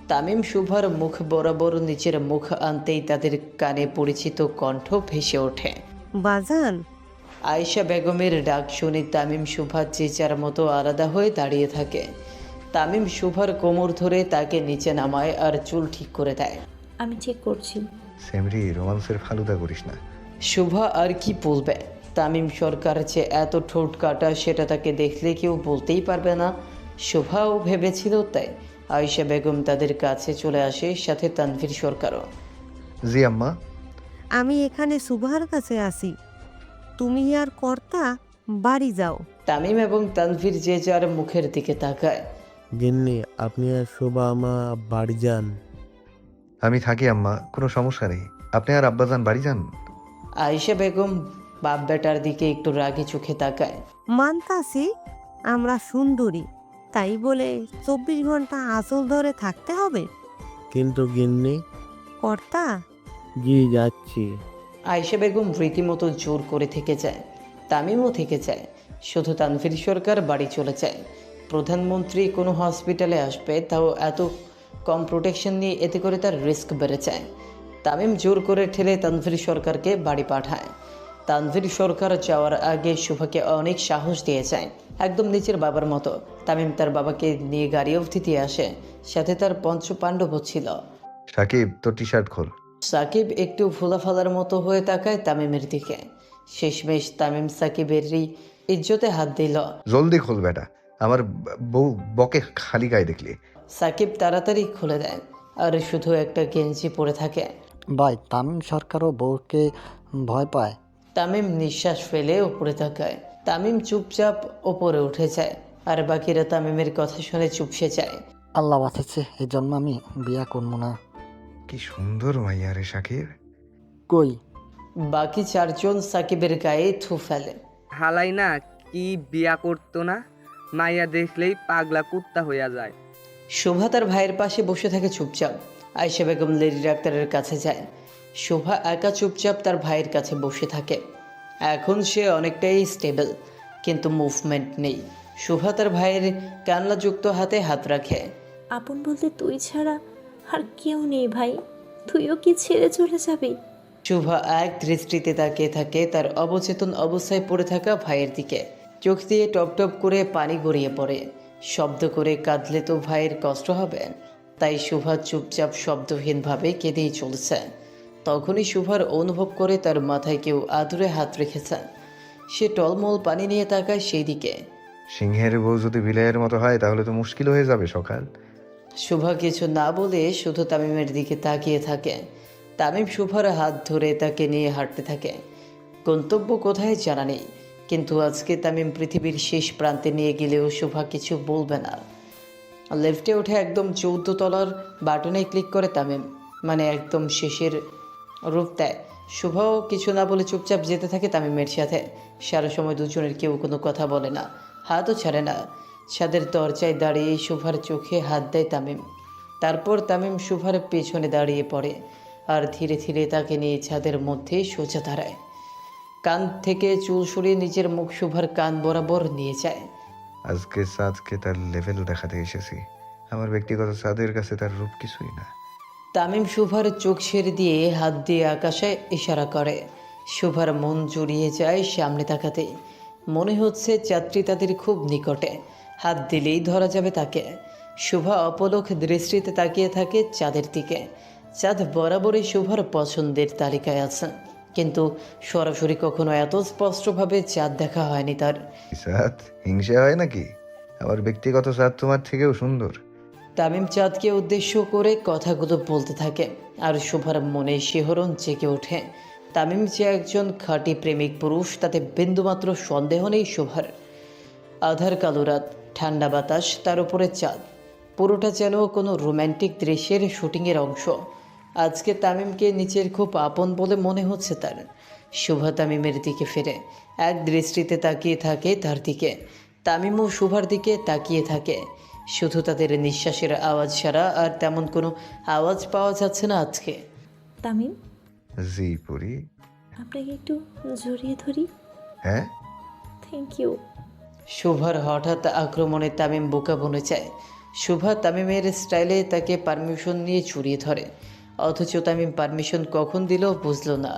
তামিম শোভার মুখ বরাবর নিচের মুখ আনতেই তাদের কানে পরিচিত কণ্ঠ ভেসে ওঠে। বাজান, আয়েশা বেগমের ডাক শুনে তামিম শোভার যে যার মতো আলাদা হয়ে দাঁড়িয়ে থাকে। তামিম শোভার কোমর ধরে তাকে নিচে নামায় আর চুল ঠিক করে দেয়। আমি ঠিক করছি। সেমরি, রোমান্সের ফালুদা করিস না। শোভা আর কি বলবে? তামিম সরকার যে এত ঠোঁট কাটা সেটা তাকে দেখলে কেউ বলতেই পারবে না। শোভাও ভেবেছিল তাই। আয়েশা বেগম তাদের কাছে চলে আসে, সাথে তানভীর সরকারও। জি আম্মা। আমি এখানে সুভার কাছে আসি, তুমি আর কর্তা বাড়ি যাও। তামিম এবং তানভীর যে যার মুখের দিকে তাকায়। গিন্নি, আপনি আর শোভা আমা বাড়ি যান। আমি থাকি আম্মা, কোনো সমস্যা নেই। আপনি আর আব্বাজান বাড়ি যান। আয়েশা বেগম বাপ বেটার দিকে একটু রাগী চোখে তাকায়। মানতাসি আমরা সুন্দরী, তাই বলে 24 ঘন্টা আঁচল ধরে থাকতে হবে? কিন্তু গিন্নি। কর্তা, জি যাচ্ছি। আয়েশা বেগম রীতিমতো জোর করে থেকে যায়, তামিমও থেকে যায়। শুধু তানভীর সরকার বাড়ি চলে যায়। প্রধানমন্ত্রী কোনো হসপিটালে আসবে, তাও এত কম প্রোটেকশন নিয়ে, এতে করে তার রিস্ক বেড়ে যায়। তামিম জোর করে ঠেলে তানভীর সরকারকে বাড়ি পাঠায়। তানভীর সরকার যাওয়ার আগে শুভাকে অনেক সাহস দিয়ে যায়, একদম নিজের বাবার মতো। তামিম তার বাবাকে নিয়ে গাড়ি অবধি দিয়ে আসে, সাথে তার পঞ্চপাণ্ডবও ছিল। সাকিব, তোর টি শার্ট খোল। সাকিব একটু ফুলাফালার মতো হয়ে তাকায় তামিমের দিকে। শেষমেশ তামিম সাকিবেরই ইজ্জতে হাত দিল। জলদি খোল বেটা, আমার বউ বকে খালি গায়ে দেখলি। সাকিব তাড়াতাড়ি খুলে দেয়, আর শুধু একটা গেঞ্জি পরে থাকে। ভাই, তামিম সরকারও বউকে ভয় পায়। তামিম নিঃশ্বাস ফেলে উপরে তাকায়। তামিম চুপচাপ ওপরে উঠে যায়, আর বাকিরা তামিমের কথা শুনে চুপসে যায়। আল্লাহ বাঁচাচ্ছে, এই জন্ম আমি বিয়া করবো না। কি সুন্দর মাইয়া রে সাকিব। কই? বাকি চারজন সাকিবের গায়ে থু ফেলে। হালাই না কি বিয়া করতো না, মাইয়া দেখলেই পাগলা কুত্তা হইয়া যায়। শোভা তার ভাইয়ের পাশে বসে থাকে চুপচাপ। আয়েশা বেগম লেডি ডাক্তারের কাছে যায়। শোভা একা চুপচাপ তার ভাইয়ের কাছে বসে থাকে। এখন সে অনেকটাই স্টেবল, কিন্তু মুভমেন্ট নেই। শোভা তার ভাইয়ের কান্নাযুক্ত হাতে হাত রাখে। আপন বলতে তুই ছাড়া আর কেউ নেই ভাই, তুইও কি ছেড়ে চলে যাবি? শোভা এক দৃষ্টিতে তাকিয়ে থাকে তার অবচেতন অবস্থায় পড়ে থাকা ভাইয়ের দিকে। চোখ দিয়ে টপ টপ করে পানি গড়িয়ে পড়ে। শব্দ করে কাঁদলে তো ভাইয়ের কষ্ট হবে, তাই শোভা চুপচাপ শব্দহীনভাবে কেঁদেই চলছে। তখনই শোভার অনুভব করে তার মাথায় কেউ আদুরে হাত রেখেছে। সে টলমল পানি নিয়ে তাকায় সেই দিকে। সিংহের বউ যদি বিলের মতো হয় তাহলে তো মুশকিল হয়ে যাবে সকাল। শোভা কিছু না বলে শুধু তামিমের দিকে তাকিয়ে থাকে। তামিম শোভার হাত ধরে তাকে নিয়ে হাঁটতে থাকে। গন্তব্য কোথায় জানা নেই, কিন্তু আজকে তামিম পৃথিবীর শেষ প্রান্তে নিয়ে গেলেও শোভা কিছু বলবে না। লেফটে উঠে একদম 14 তলার বাটনে ক্লিক করে তামিম, মানে একদম শেষের রূপ দেয়। শোভাও কিছু না বলে চুপচাপ যেতে থাকে তামিমের সাথে। সারা সময় দুজনের কেউ কোনো কথা বলে না, হাতও ছাড়ে না। ছাদের দরজায় দাঁড়িয়ে শোভার চোখে হাত দেয় তামিম। তারপর তামিম শোভার পেছনে দাঁড়িয়ে পড়ে, আর ধীরে ধীরে তাকে নিয়ে ছাদের মধ্যে সোজা দাঁড়ায়। কান থেকে চুল সরিয়ে নিজের মুখ শোভার কান বরাবর নিয়ে যায়। আজকে সাদকে তার লেভেল দেখাতে এসেছি। আমার ব্যক্তিগত সাদের কাছে তার রূপ কিছুই না। তামিম শোভার চোখ ছেড়ে দিয়ে হাত দিয়ে আকাশে ইশারা করে। শোভার মন জড়িয়ে যায় সামনে তাকাতেই। মনে হচ্ছে চাঁদটি তাদের খুব নিকটে, হাত দিলেই ধরা যাবে তাকে। শোভা অপলক দৃষ্টিতে তাকিয়ে থাকে চাঁদের দিকে। চাঁদ বরাবরই শোভার পছন্দের তালিকায় আছে, কিন্তু সরাসরি কখনো এত স্পষ্টভাবে চাঁদ দেখা হয়নি তার। সাদ হিংসা হয় নাকি? আমার ব্যক্তিগত সাদ তোমার থেকেও সুন্দর। তামিম চাঁদকে উদ্দেশ্য করে কথাগুলো বলতে থাকে, আর শোভার মনে শিহরণ জেগে ওঠে। তামিম যে একজন খাঁটি প্রেমিক পুরুষ তাতে বিন্দুমাত্র সন্দেহ নেই শোভার। আধার কালো রাত, ঠান্ডা বাতাস, তার উপরে চাঁদ, পুরোটা যেন কোনো রোম্যান্টিক দৃশ্যের শুটিংয়ের অংশ। আজকে তামিমকে নিজের খুব আপন বলে মনে হচ্ছে তার। শোভা তামিমের দিকে ফিরে এক দৃষ্টিতে তাকিয়ে থাকে তার দিকে। তামিমও শোভার দিকে তাকিয়ে থাকে। শুধু তাদের নিঃশ্বাসের আওয়াজ ছাড়া আর তেমন কোনো আওয়াজ পাওয়া যাচ্ছে না আজকে। তামিম, জি পুরি। আপনাকে একটু জড়িয়ে ধরি। হ্যাঁ, থ্যাংক ইউ। শোভার হঠাৎ আক্রমণে তামিম বোকা বনে যায়। শোভা তামিমের স্টাইলে তাকে পারমিশন নিয়ে জড়িয়ে ধরে, অথচ তামিম পারমিশন কখন দিল বুঝল না।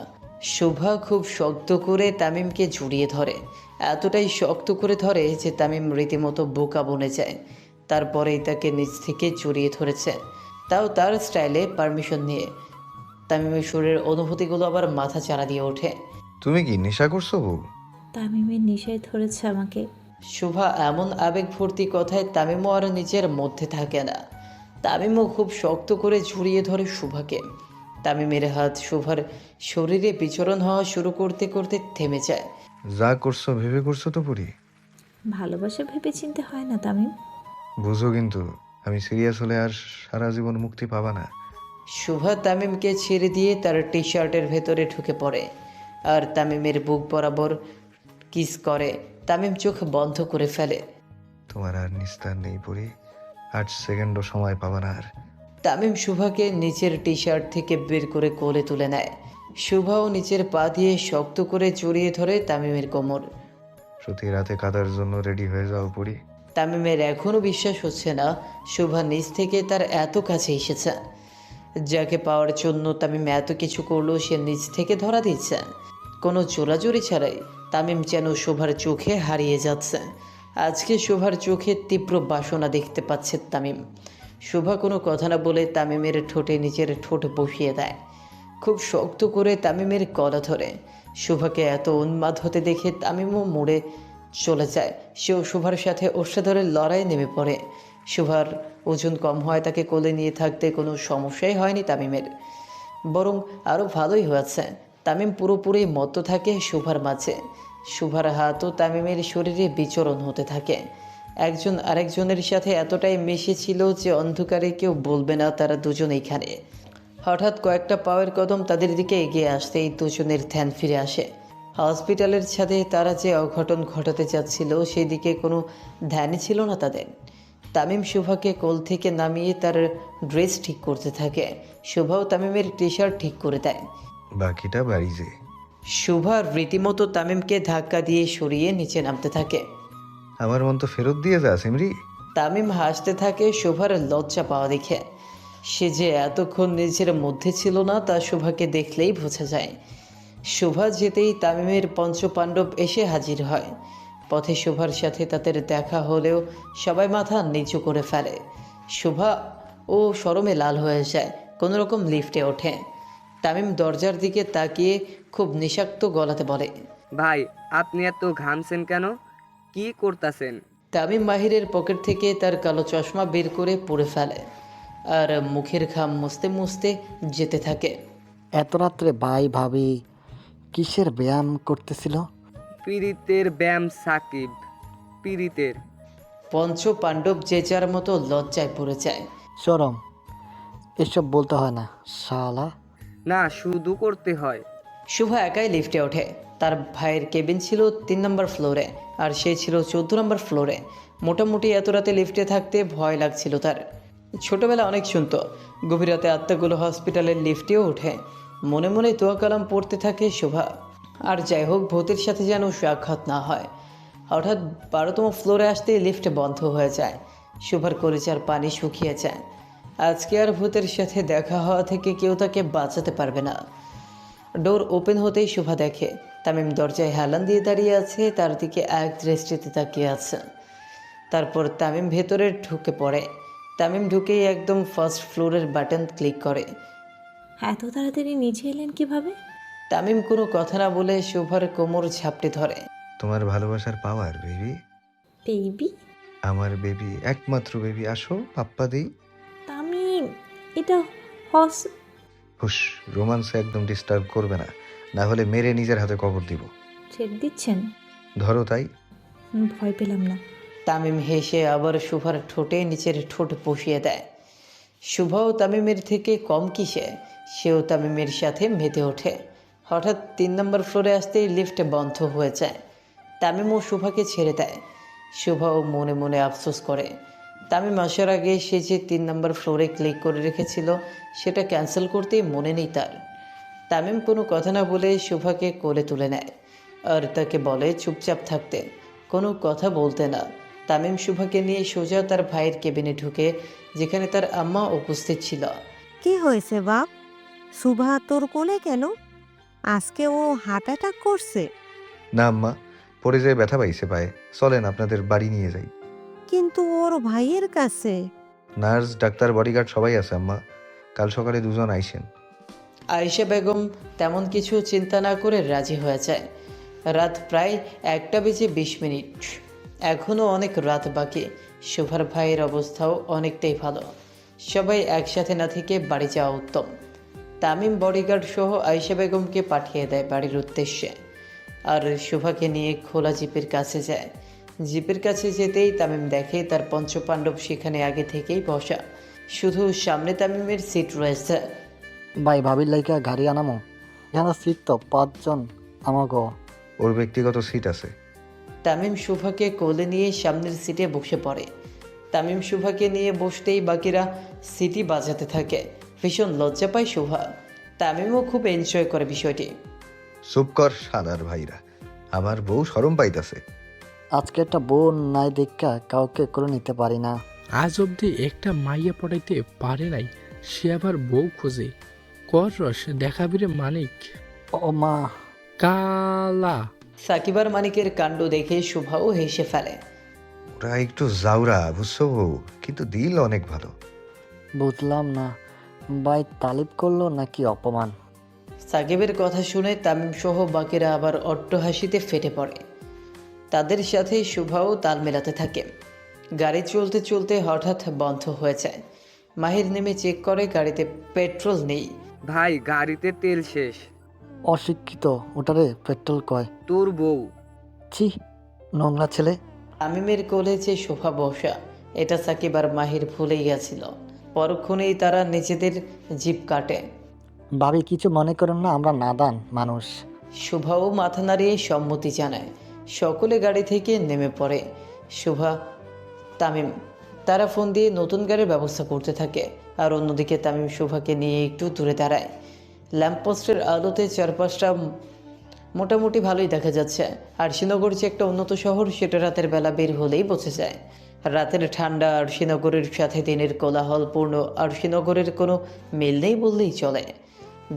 শোভা খুব শক্ত করে তামিমকে জড়িয়ে ধরে, এতটাই শক্ত করে ধরে যে তামিম রীতিমতো বোকা বনে যায়। তারপরেই তাকে নিজ থেকে জড়িয়ে ধরেছে, তাও তার স্টাইলে পারমিশন নিয়ে। তামিমের শরীরের অনুভূতিগুলো আবার মাথা চাড়া দিয়ে ওঠে। তুমি কি নেশা করছো বউ? তামিমের নেশায় ধরেছে আমাকে। শোভা এমন আবেগ ভর্তি কথায় তামিমও আর নিজের মধ্যে থাকে না। তামিমও খুব শক্ত করে ঝুড়িয়ে ধরে শোভাকে। তামিমের হাত শোভার শরীরে বিচরণ হওয়া শুরু করতে করতে থেমে যায়। যা করছো ভেবে করছো তো পুরি? ভালোবাসা ভেবে চিনতে হয় না তামিম। বুঝো কিন্তু আমি সিরিয়াস হলে আর সারা জীবন মুক্তি পাবা না। শোভা তামিমকে ছেড়ে দিয়ে তার টি শার্টের ভেতরে ঢুকে পড়ে, আর তামিমের বুক বরাবর কিস করে। তামিম চোখ বন্ধ করে ফেলে। তোমার আর নিস্তার নেই পড়ি, 8 সেকেন্ডও সময় পাবা না আর। তামিম শুভাকে নিচের টি শার্ট থেকে বের করে কোলে তুলে নেয়। শুভাও নিচের পা দিয়ে শক্ত করে জড়িয়ে ধরে তামিমের কোমর। প্রতি রাতে কাদার জন্য রেডি হয়ে যাও পড়ি। তামিমের এখনও বিশ্বাস হচ্ছে না শুভা নিচ থেকে তার এত কাছে এসেছে। যাকে পাওয়ার জন্য তামিম এত কিছু করলো সে নিচ থেকে ধরা দিচ্ছে। কোনো জোরাজুরি ছাড়াই তামিম যেন শোভার চোখে হারিয়ে যাচ্ছে। আজকে শোভার চোখে তীব্র বাসনা দেখতে পাচ্ছে তামিম। শোভা কোনো কথা না বলে তামিমের ঠোঁটে নিজের ঠোঁট বসিয়ে দেয়। খুব শক্ত করে তামিমের গলা ধরে। শোভাকে এত উন্মাদ হতে দেখে তামিমও মুড়ে চলে যায়। সেও শোভার সাথে অসাধারণ লড়াই নেমে পড়ে। শোভার ওজন কম হয়, তাকে কোলে নিয়ে থাকতে কোনো সমস্যাই হয়নি তামিমের, বরং আরও ভালোই হয়েছে। তামিম পুরোপুরি মত্ত থাকে শোভার মাঝে। শোভার হাতও তামিমের শরীরে বিচরণ হতে থাকে। একজন আরেকজনের সাথে এতটাই মিশেছিল যে অন্ধকারে কেউ বলবে না তারা দুজন এইখানে। হঠাৎ কয়েকটা পাওয়ার কদম তাদের দিকে এগিয়ে আসতেই দুজনের ধ্যান ফিরে আসে। হসপিটালের ছাদে তারা যে অঘটন ঘটাতে যাচ্ছিল সেই দিকে কোনো ধ্যানই ছিল না তাদের। তামিম শোভাকে কোল থেকে নামিয়ে তার ড্রেস ঠিক করতে থাকে। শোভাও তামিমের টি শার্ট ঠিক করে দেয়। বাকিটা বাড়ি যে। শোভা রীতিমতো তামিমকে ধাক্কা দিয়ে সরিয়ে নিচে নামতে থাকে। আমার মন তো ফেরত দিয়ে যা সিমরি। তামিম হাসতে থাকে শোভার লজ্জা পাওয়া দেখে। সে যে এতক্ষণ নিজের মধ্যে ছিল না তা শোভাকে দেখলেই বোঝা যায়। শোভা যেতেই তামিমের পঞ্চপাণ্ডব এসে হাজির হয়। পথে শোভার সাথে তাদের দেখা হলেও সবাই মাথা নিচু করে ফেলে। শোভা ও শরমে লাল হয়ে যায়। কোনোরকম লিফটে ওঠে। তামিম দরজার দিকে তাকিয়ে খুব নিষাক্ত গলাতে বলে, ভাই আপনি এত ঘামছেন কেন? কি করতেছেন? তামিম মাহিরের পকেট থেকে তার কালো চশমা বের করে পরে ফেলে আর মুখের ঘাম মুছতে মুছতে যেতে থাকে। এত রাত্রে ভাই ভাবি কিসের ব্যায়াম করতেছিল? পীড়িতের ব্যায়াম সাকিব, পীড়িতের। পঞ্চ পাণ্ডব যে যার মতো লজ্জায় পড়ে যায়। চরম, এসব বলতে হয় না শালা। না, শুধু করতে হয়। শুভা একাই লিফটে ওঠে। তার ভাইয়ের কেবিন ছিল 3 নম্বর ফ্লোরে আর সে ছিল 14 নম্বর ফ্লোরে। মোটামুটি এত রাতে লিফটে থাকতে ভয় লাগছিল তার। ছোটবেলা অনেক শুনতো গভীর রাতে আত্মাগুলো হসপিটালের লিফটেও ওঠে। মনে মনে দোয়া কালাম পড়তে থাকে শোভা। আর যাই হোক, ভূতের সাথে যেন সাক্ষাৎ না হয়। হঠাৎ 12তম ফ্লোরে আসতে লিফট বন্ধ হয়ে যায়। শোভার কলিজার পানি শুকিয়ে যায়। আজকে আর ভূতের সাথে দেখা হওয়া থেকে কেউ তাকে বাঁচাতে পারবে না। ডোর ওপেন হতেই শোভা দেখে তামিম দরজায় হেলান দিয়ে দাঁড়িয়ে আছে, তার দিকে এক দৃষ্টিতে তাকিয়ে আছে। তারপর তামিম ভেতরে ঢুকে পড়ে। তামিম ঢুকেই একদম ফার্স্ট ফ্লোরের বাটন ক্লিক করে। এত তাড়াতাড়ি নিচে এলেন কিভাবে? তামিম কোনো কথা না বলে শোভার কোমর ঝাপটে ধরে। তোমার ভালোবাসার পাওয়ার বেবি। বেবি? আমার বেবি, একমাত্র বেবি, আসো পাপ্পা দিই। তামিম, এটা হস হুশ, রোমান্সে একদম ডিস্টার্ব করবে না, না হলে মেরে নিজের হাতে কবর দিব। ছেড়ে দিচ্ছেন? ধরো তাই। ভয় পেলাম না। তামিম হেসে আবার শোভার ঠোঁটে নিচের ঠোঁট বসিয়ে দেয়। শুভাও তামিমের থেকে কম কিসে, সেও তামিমের সাথে মেতে ওঠে। হঠাৎ 3 নম্বর ফ্লোরে আসতেই লিফট বন্ধ হয়ে যায়। তামিমও শুভাকে ছেড়ে দেয়। শুভাও মনে মনে আফসোস করে। তামিম আসার আগে সে যে 3 নম্বর ফ্লোরে ক্লিক করে রেখেছিল সেটা ক্যান্সেল করতেই মনে নেই তার। তামিম কোনো কথা না বলে শুভাকে কোলে তুলে নেয় আর তাকে বলে চুপচাপ থাকতে, কোনো কথা বলতে না। তামিম শুভাকে নিয়ে সোজা তার ভাইয়ের কেবিনে ঢুকে, যেখানে তার আম্মা উপস্থিত ছিল। কি হয়েছে বাপ? সুভা তোর কোলে কেন? আজকে ও হার্ট অ্যাটাক করছে? না আম্মা, পড়ে যেয়ে ব্যথা পাইছে পায়ে, চলেন আপনাদের বাড়ি নিয়ে যাই। কিন্তু ওর ভাইয়ের কাছে। নার্স, ডাক্তার, বডিগার্ড সবাই আছে আম্মা, কাল সকালে 2 জন আইসেন। আয়েশা বেগম তেমন কিছু চিন্তা না করে রাজি হয়ে যায়। রাত প্রায় 1:20 এখনও অনেক রাত বাকি। শুভার ভাইয়ের অবস্থাও অনেকটাই ভালো। সবাই একসাথে না থেকে বাড়ি যাওয়া উত্তম। তামিম বডিগার্ড সহ আয়েশা বেগমকে পাঠিয়ে দেয় বাড়ির উদ্দেশ্যে আর শুভাকে নিয়ে খোলা জিপের কাছে যায়। জিপের কাছে যেতেই তামিম দেখে তার পঞ্চপাণ্ডব সেখানে আগে থেকেই বসা, শুধু সামনে তামিমের সিট রয়েছে। ভাই ভাবির লাইকা গাড়ি আনামো? এখানে সিট তো 5 জন আমাগো। ওর ব্যক্তিগত সিট আছে। তামিম শুভাকে কোলে নিয়ে সামনের সিটে বসে পড়ে। তামিম শুভাকে নিয়ে বসতেই বাকিরা সিটি বাজাতে থাকে। ভীষণ লজ্জা পায় শুভা। তামিমও খুব এনজয় করে বিষয়টি। চুপ কর শালার ভাইরা, আমার বউ শরম পাইতাছে। আজকে একটা বোন নাই দেখা কাউকে করে নিতে পারি না। আজ অবধি একটা মাইয়া পড়াইতে পারে নাই, সে আবার বউ খোঁজে। কর রস দেখাবি রে মানিক। ও মা, কালা সাকিব আর মানিকের কাণ্ড দেখে শুভাও হেসে ফেলে। ওরা একটু জাউরা বুঝছো বউ, কিন্তু দিল অনেক ভালো। বুঝলাম না ভাই, তালিব করলো নাকি অপমান? সাকিবের কথা শুনে তামিম সহ বাকিরা আবার অট্টহাসিতে ফেটে পড়ে। তাদের সাথে শুভাও তাল মেলাতে থাকে। গাড়ি চলতে চলতে হঠাৎ বন্ধ হয়ে যায়। মাহির নেমে চেক করে গাড়িতে পেট্রোল নেই। ভাই গাড়িতে তেল শেষ। অশিক্ষিত, ওটারে পেট্রোল কয়। তোর বউ। ছি, নোংরা ছেলে। তামিমের কোলে যে শোভা বসা, এটা সাকিব আর মাহির ভুলেই গেছিল। পরক্ষণেই তারা নিজেদের জিপ কাটে। ভাবি কিছু মনে করেন না, আমরা নাদান মানুষ। শুভাও মাথা নাড়িয়ে সম্মতি জানায়। সকলে গাড়ি থেকে নেমে পড়ে। শুভা, তামিম তারা ফোন দিয়ে নতুন গাড়ির ব্যবস্থা করতে থাকে। আর অন্যদিকে তামিম শুভাকে নিয়ে একটু দূরে দাঁড়ায়। ল্যাম্পপোস্টের আলোতে চারপাশটা মোটামুটি ভালোই দেখা যাচ্ছে। আর শ্রীনগর যে একটা উন্নত শহর, সেটা রাতের বেলা বের হলেই বোঝা যায়। রাতের ঠান্ডা আর শ্রীনগরের সাথে দিনের কোলাহলপূর্ণ আর শ্রীনগরের কোনো মিল নেই বললেই চলে।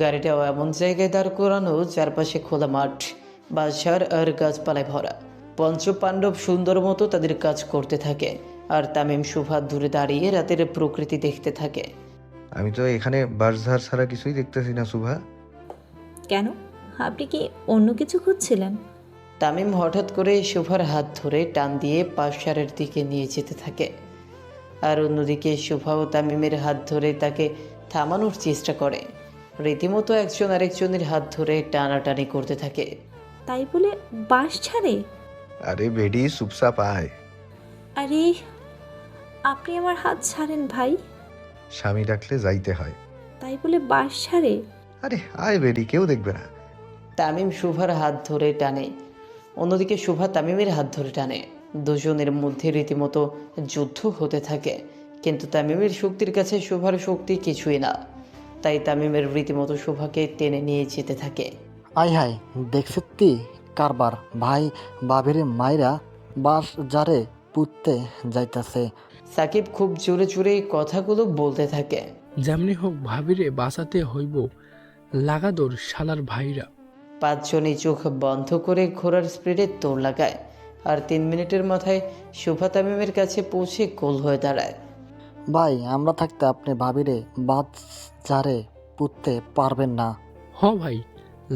গাড়িটাও এমন জায়গায় দাঁড় করানো, চারপাশে খোলা মাঠ, বাজার আর গাছপালায় ভরা। পঞ্চপাণ্ডব সুন্দর মতো তাদের কাজ করতে থাকে। আর তামিম শুভা দূরে দাঁড়িয়ে রাতের প্রকৃতি দেখতে থাকে। আমি তো এখানে বাসঝাড় ছাড়া কিছুই দেখতেছি না শুভা। কেন, আপনি কি অন্য কিছু খুঁজছিলেন? তামিম হঠাৎ করে শুভার হাত ধরে টান দিয়ে পাশারের দিকে নিয়ে যেতে থাকে। আর অন্যদিকে শুভাও তামিমের হাত ধরে তাকে থামানোর চেষ্টা করে। রীতিমতো একজন আরেকজনের হাত ধরে টানাটানি করতে থাকে। তাই বলে বাস ছাড়ে? আরে বেডি চুপচাপ আয়। আরে আপনি আমার হাত ছাড়েন ভাই। স্বামী ডাকলে যাইতে হয়। তাই বলে বাস ছাড়ে? আরে আয় বেডি, কেউ দেখবে না। তামিম শুভার হাত ধরে টানে, অন্যদিকে শুভা তামিমের হাত ধরে টানে। দুজনের মধ্যে রীতিমতো যুদ্ধ হতে থাকে। কিন্তু তামিমের শক্তির কাছে শুভার শক্তি কিছুই না। তাই তামিমের রীতিমতো শুভাকে টেনে নিয়ে যেতে থাকে। আই হাই, দেখছিস তুই কারবার? ভাই বাবিরে মাইরা বাস যারে পুততে যাইতাছে। সাকিব খুব জোরে জোরে কথাগুলো বলতে থাকে। যেমনি হোক ভাবিরে বাঁচাতে হইব, লাগাদোর শালার ভাইরা। পাঁচজনই চোখ বন্ধ করে ঘোড়ার স্পিডে দৌড় লাগায়। আর 3 মিনিটের মাথায় শুভা তামিমের কাছে পৌঁছে গোল হয়ে দাঁড়ায়। ভাই আমরা থাকতে আপনি ভাবিরে বাস যারে পুততে পারবেন না। হ ভাই,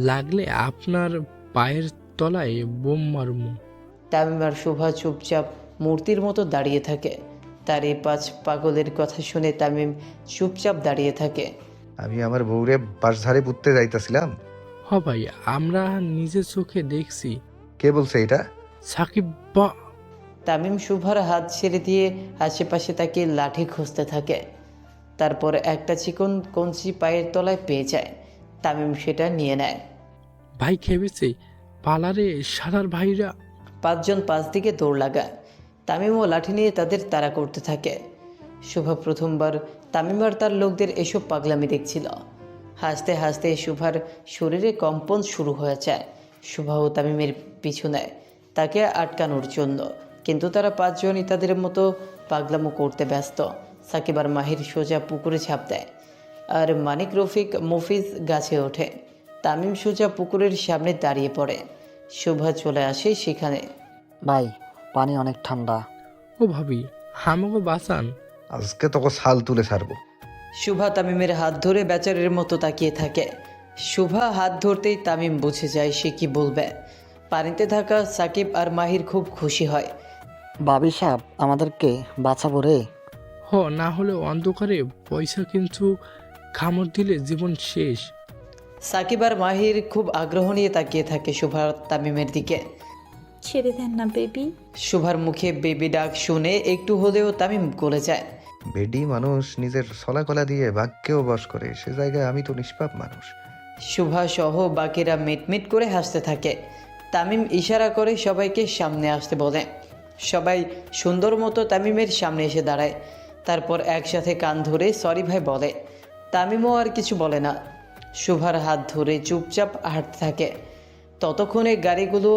লাগলে আপনার পায়ের তলায় বোম মারমু। তামিম আর শুভা চুপচাপ মূর্তির মতো দাঁড়িয়ে থাকে। তার এই 5 পাগলের কথা শুনে তামিম চুপচাপ দাঁড়িয়ে থাকে। আমি আমার বউরে বাসঝাড়ে পুঁততে যাইতাছিলাম। হ ভাই, আমরা নিজের চোখে দেখছি। কে বলছে এটা? সাকিব বা তামিম শুভার হাত ছেড়ে দিয়ে আশেপাশে তাকে লাঠি খুঁজতে থাকে। তারপর একটা চিকন কঞ্চি পায়ের তলায় পেয়ে যায়। তামিম সেটা নিয়ে নেয়। ভাই খেপেছে, পালারে শালার ভাইরা। 5 জন 5 দিকে দৌড় লাগায়। তামিমও লাঠি নিয়ে তাদের তাড়া করতে থাকে। শুভা প্রথমবার তামিম আর তার লোকদের এসব পাগলামি দেখছিল। হাসতে হাসতে শুভার শরীরে কম্পন শুরু হয়ে যায়। শুভা ও তামিমের পিছু নেয় তাকে আটকানোর জন্য। কিন্তু তারা 5 জনই তাদের মতো পাগলামো করতে ব্যস্ত। সাকিব আর মাহির সোজা পুকুরে ঝাঁপ দেয়। আর মানিক, রফিক, মফিজ গাছে ওঠে। তামিম সোজা পুকুরের সামনে দাঁড়িয়ে পড়ে। শুভা চলে আসে সেখানে। ভাই পানি অনেক ঠান্ডা। ও ভাবি, আমাকে বাঁচান। আজকে তোকে ছাল তুলে ছাড়বো। শুভা তামিমের হাত ধরে বেচারের মতো তাকিয়ে থাকে। শুভা হাত ধরতেই তামিম বুঝে যায় সে কি বলবে। পানিতে থাকা সাকিব আর মাহির খুব খুশি হয়। বাবি সাহেব আমাদেরকে বাঁচাবো রে। হ, না হলে অন্ধকারে পয়সা কিন্তু কামড় দিলে জীবন শেষ। সাকিব আর মাহির খুব আগ্রহ নিয়ে তাকিয়ে থাকে শুভা তামিমের দিকে। ছেড়ে দেন না বেবি। শুভার মুখে বেবি ডাক শুনে একটু হলেও তামিম গলে যায়। বেডি মানুষ নিজের ছলাকলা দিয়ে বাক্যেও বশ করে, সে জায়গায় আমি তো নিষ্পাপ মানুষ। শুভা সহ বাকিরা মিটমিট করে হাসতে থাকে। তামিম ইশারা করে সবাইকে সামনে আসতে বলে। সবাই সুন্দর মতো তামিমের সামনে এসে দাঁড়ায়। তারপর একসাথে কান ধরে সরি ভাই বলে। তামিমও আর কিছু বলে না, শুভার হাত ধরে চুপচাপ হাঁটতে থাকে। ততক্ষণে গাড়িগুলো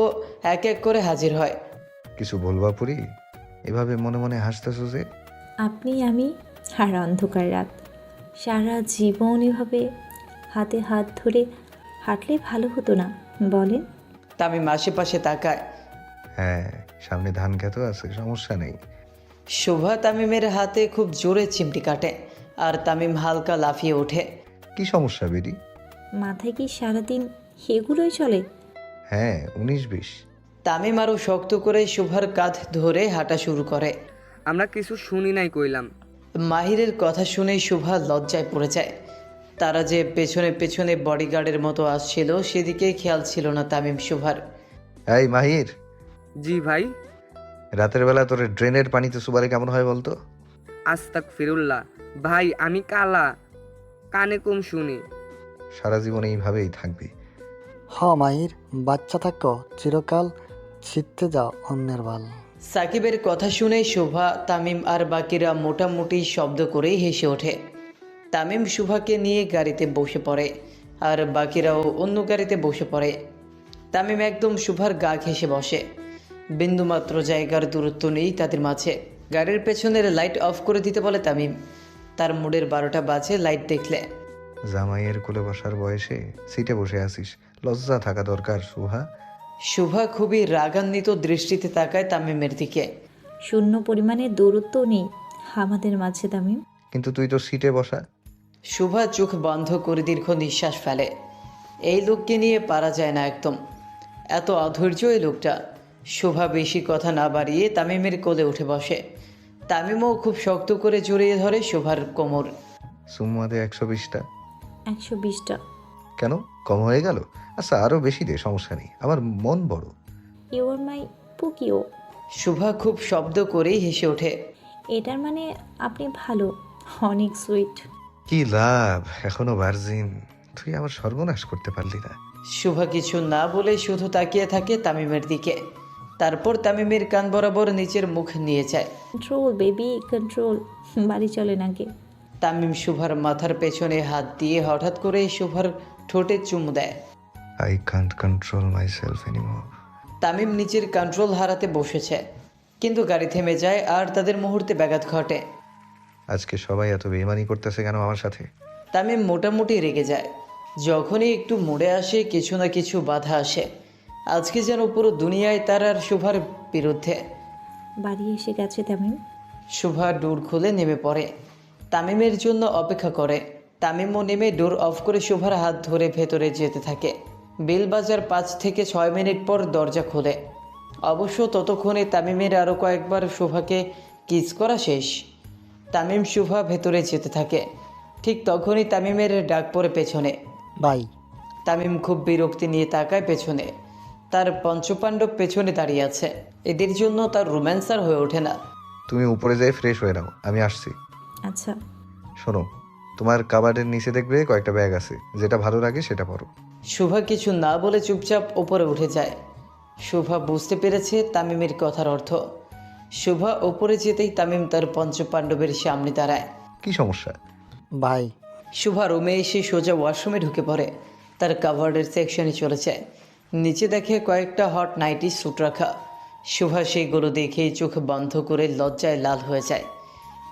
এক এক করে হাজির হয়। কিছু বলবা পুরি? এভাবে মনে মনে হাসতেছো যে? আপনি, আমি আর অন্ধকার রাত, সারা জীবন এভাবে হাতে হাত ধরে হাঁটলে ভালো হতো না বলেন? তামিম আশেপাশে তাকায়। হ্যাঁ, সামনে ধান ক্ষেত আছে, সমস্যা নেই। শুভা তামিমের হাতে খুব জোরে চিমটি কাটে আর তামিম হালকা লাফিয়ে ওঠে। কি সমস্যা বেরি? মাথায় কি সারাদিন এগুলোই চলে? হ্যাঁ, 19-20। তামিম আরও শক্ত করে শুভার কাঁধ ধরে হাঁটা শুরু করে। আমরা কিছু শুনি নাই কইলাম। মাহিরের কথা শুনে শুভা লজ্জায় পড়ে যায়। তারা যে পেছনে পেছনে বডিগার্ডের মতো আসছিল সেদিকে খেয়াল ছিল না তামিম শুভার। এই মাহির, জি ভাই। রাতের বেলা তোর ড্রেনের পানিতে সুবারে কেমন হয় বলতো? আস্তাক ফিরুল্লাহ ভাই, আমি কালা, কানে কম শুনি। সারা জীবন এইভাবেই থাকবি। মাহির, বাচ্চা থাকো, চিরকাল ছিটতে যাও অন্যের বাল। সাকিবের কথা শুনে শোভা, তামিম আর বাকিরা মোটামুটি শব্দ করেই হেসে ওঠে। তামিম শুভাকে নিয়ে গাড়িতে বসে পড়ে আর বাকিরাও অন্য গাড়িতে বসে পড়ে। তামিম একদম শুভার গা ঘেঁষে বসে। বিন্দুমাত্র জায়গার দূরত্ব নেই তাদের মাঝে। গাড়ির পেছনের লাইট অফ করে দিতে বলে তামিম। তার মুডের 12টা বাজে লাইট দেখলে। জামাইয়ের কোলে বসার বয়সে সিটে বসে আছিস, লজ্জা থাকা দরকার শুভা। শুভা খুবই রাগান্বিত দৃষ্টিতে তাকায় তামিমের দিকে। শূন্য পরিমাণে দূরত্ব নেই আমাদের মাঝে তামিম। কিন্তু তুই তো সিটে বসা। শুভা চোখ বন্ধ করে দীর্ঘ নিঃশ্বাস ফেলে। এই লোককে নিয়ে পারা যায় না একদম, এত অধৈর্য এই লোকটা। শুভা বেশি কথা না বাড়িয়ে তামিমের কোলে উঠে বসে। তামিমও খুব শক্ত করে জড়িয়ে ধরে শুভার কোমর। সুম্মাদে 120টা। 120টা? কেন, কম হয়ে গেল? আচ্ছা, আরো বেশি দে, সমস্যা নেই, আমার মন বড়। ইউ আর মাই পুকিও। শুভা খুব শব্দ করেই হেসে ওঠে। এটার মানে আপনি ভালো, অনেক সুইট। কি লাভ, এখনো ভার্জিন। তুই আমার সর্বনাশ করতে পারলি না। শুভা কিছু না বলে শুধু তাকিয়ে থাকে তামিমের দিকে। তারপর তামিমের কান বরাবর নিচের মুখ নিয়ে যায়। Control baby, control. বাড়ি চলে নাকি? তামিম শুভার মাথার পেছনে হাত দিয়ে হঠাৎ করে শুভার ঠোঁটে চুমু দেয়। I can't control my self anymore. Tamim নিচের কন্ট্রোল হারাতে বসেছে, কিন্তু গাড়ি থেমে যায় আর তাদের মুহূর্তে ব্যাঘাত ঘটে। আজকে সবাই এত বেইমানি করতেছে কেন আমার সাথে? তামিম মোটামুটি রেগে যায়। যখনই একটু মোড়ে আসে কিছু না কিছু বাধা আসে। আজকে যেন পুরো দুনিয়ায় তার আর শুভার বিরুদ্ধে। বাড়ি এসে গেছে তামিম। শুভা ডোর খুলে নেমে পড়ে, তামিমের জন্য অপেক্ষা করে। তামিমও নেমে ডোর অফ করে শুভার হাত ধরে ভেতরে যেতে থাকে। বেল বাজার 5 থেকে 6 মিনিট পর দরজা খোলে। অবশ্য ততক্ষণে তামিমের আরও কয়েকবার শুভাকে কিস করা শেষ। তামিম শুভা ভেতরে যেতে থাকে। ঠিক তখনই তামিমের ডাক পড়ে পেছনে। বাই। তামিম খুব বিরক্তি নিয়ে তাকায় পেছনে। তার পঞ্চপাণ্ডব পেছনে দাঁড়িয়ে আছে। এদের জন্য তার রোম্যান্সার হয়ে ওঠে না। তুমি উপরে যাই ফ্রেশ হয়ে নাও, আমি আসছি। আচ্ছা। শোনো, তোমার কাবার্ডের নিচে দেখবে কয়েকটা ব্যাগ আছে, যেটা ভালো লাগে সেটা পরো। শুভা কিছু না বলে চুপচাপ ওপরে উঠে যায়। শুভা বুঝতে পেরেছে তামিমের কথার অর্থ। শুভা ওপরে যেতেই তামিম তার পঞ্চপাণ্ডবের সামনে দাঁড়ায়। কি সমস্যা? ভাই। শুভা রুমে এসে সোজা ওয়াশরুমে ঢুকে পড়ে। তার কাভার্ডের সেকশনে চলে যায়। নিচে দেখে কয়েকটা হট নাইটি স্যুট রাখা। শুভা সেইগুলো দেখেই চোখ বন্ধ করে লজ্জায় লাল হয়ে যায়।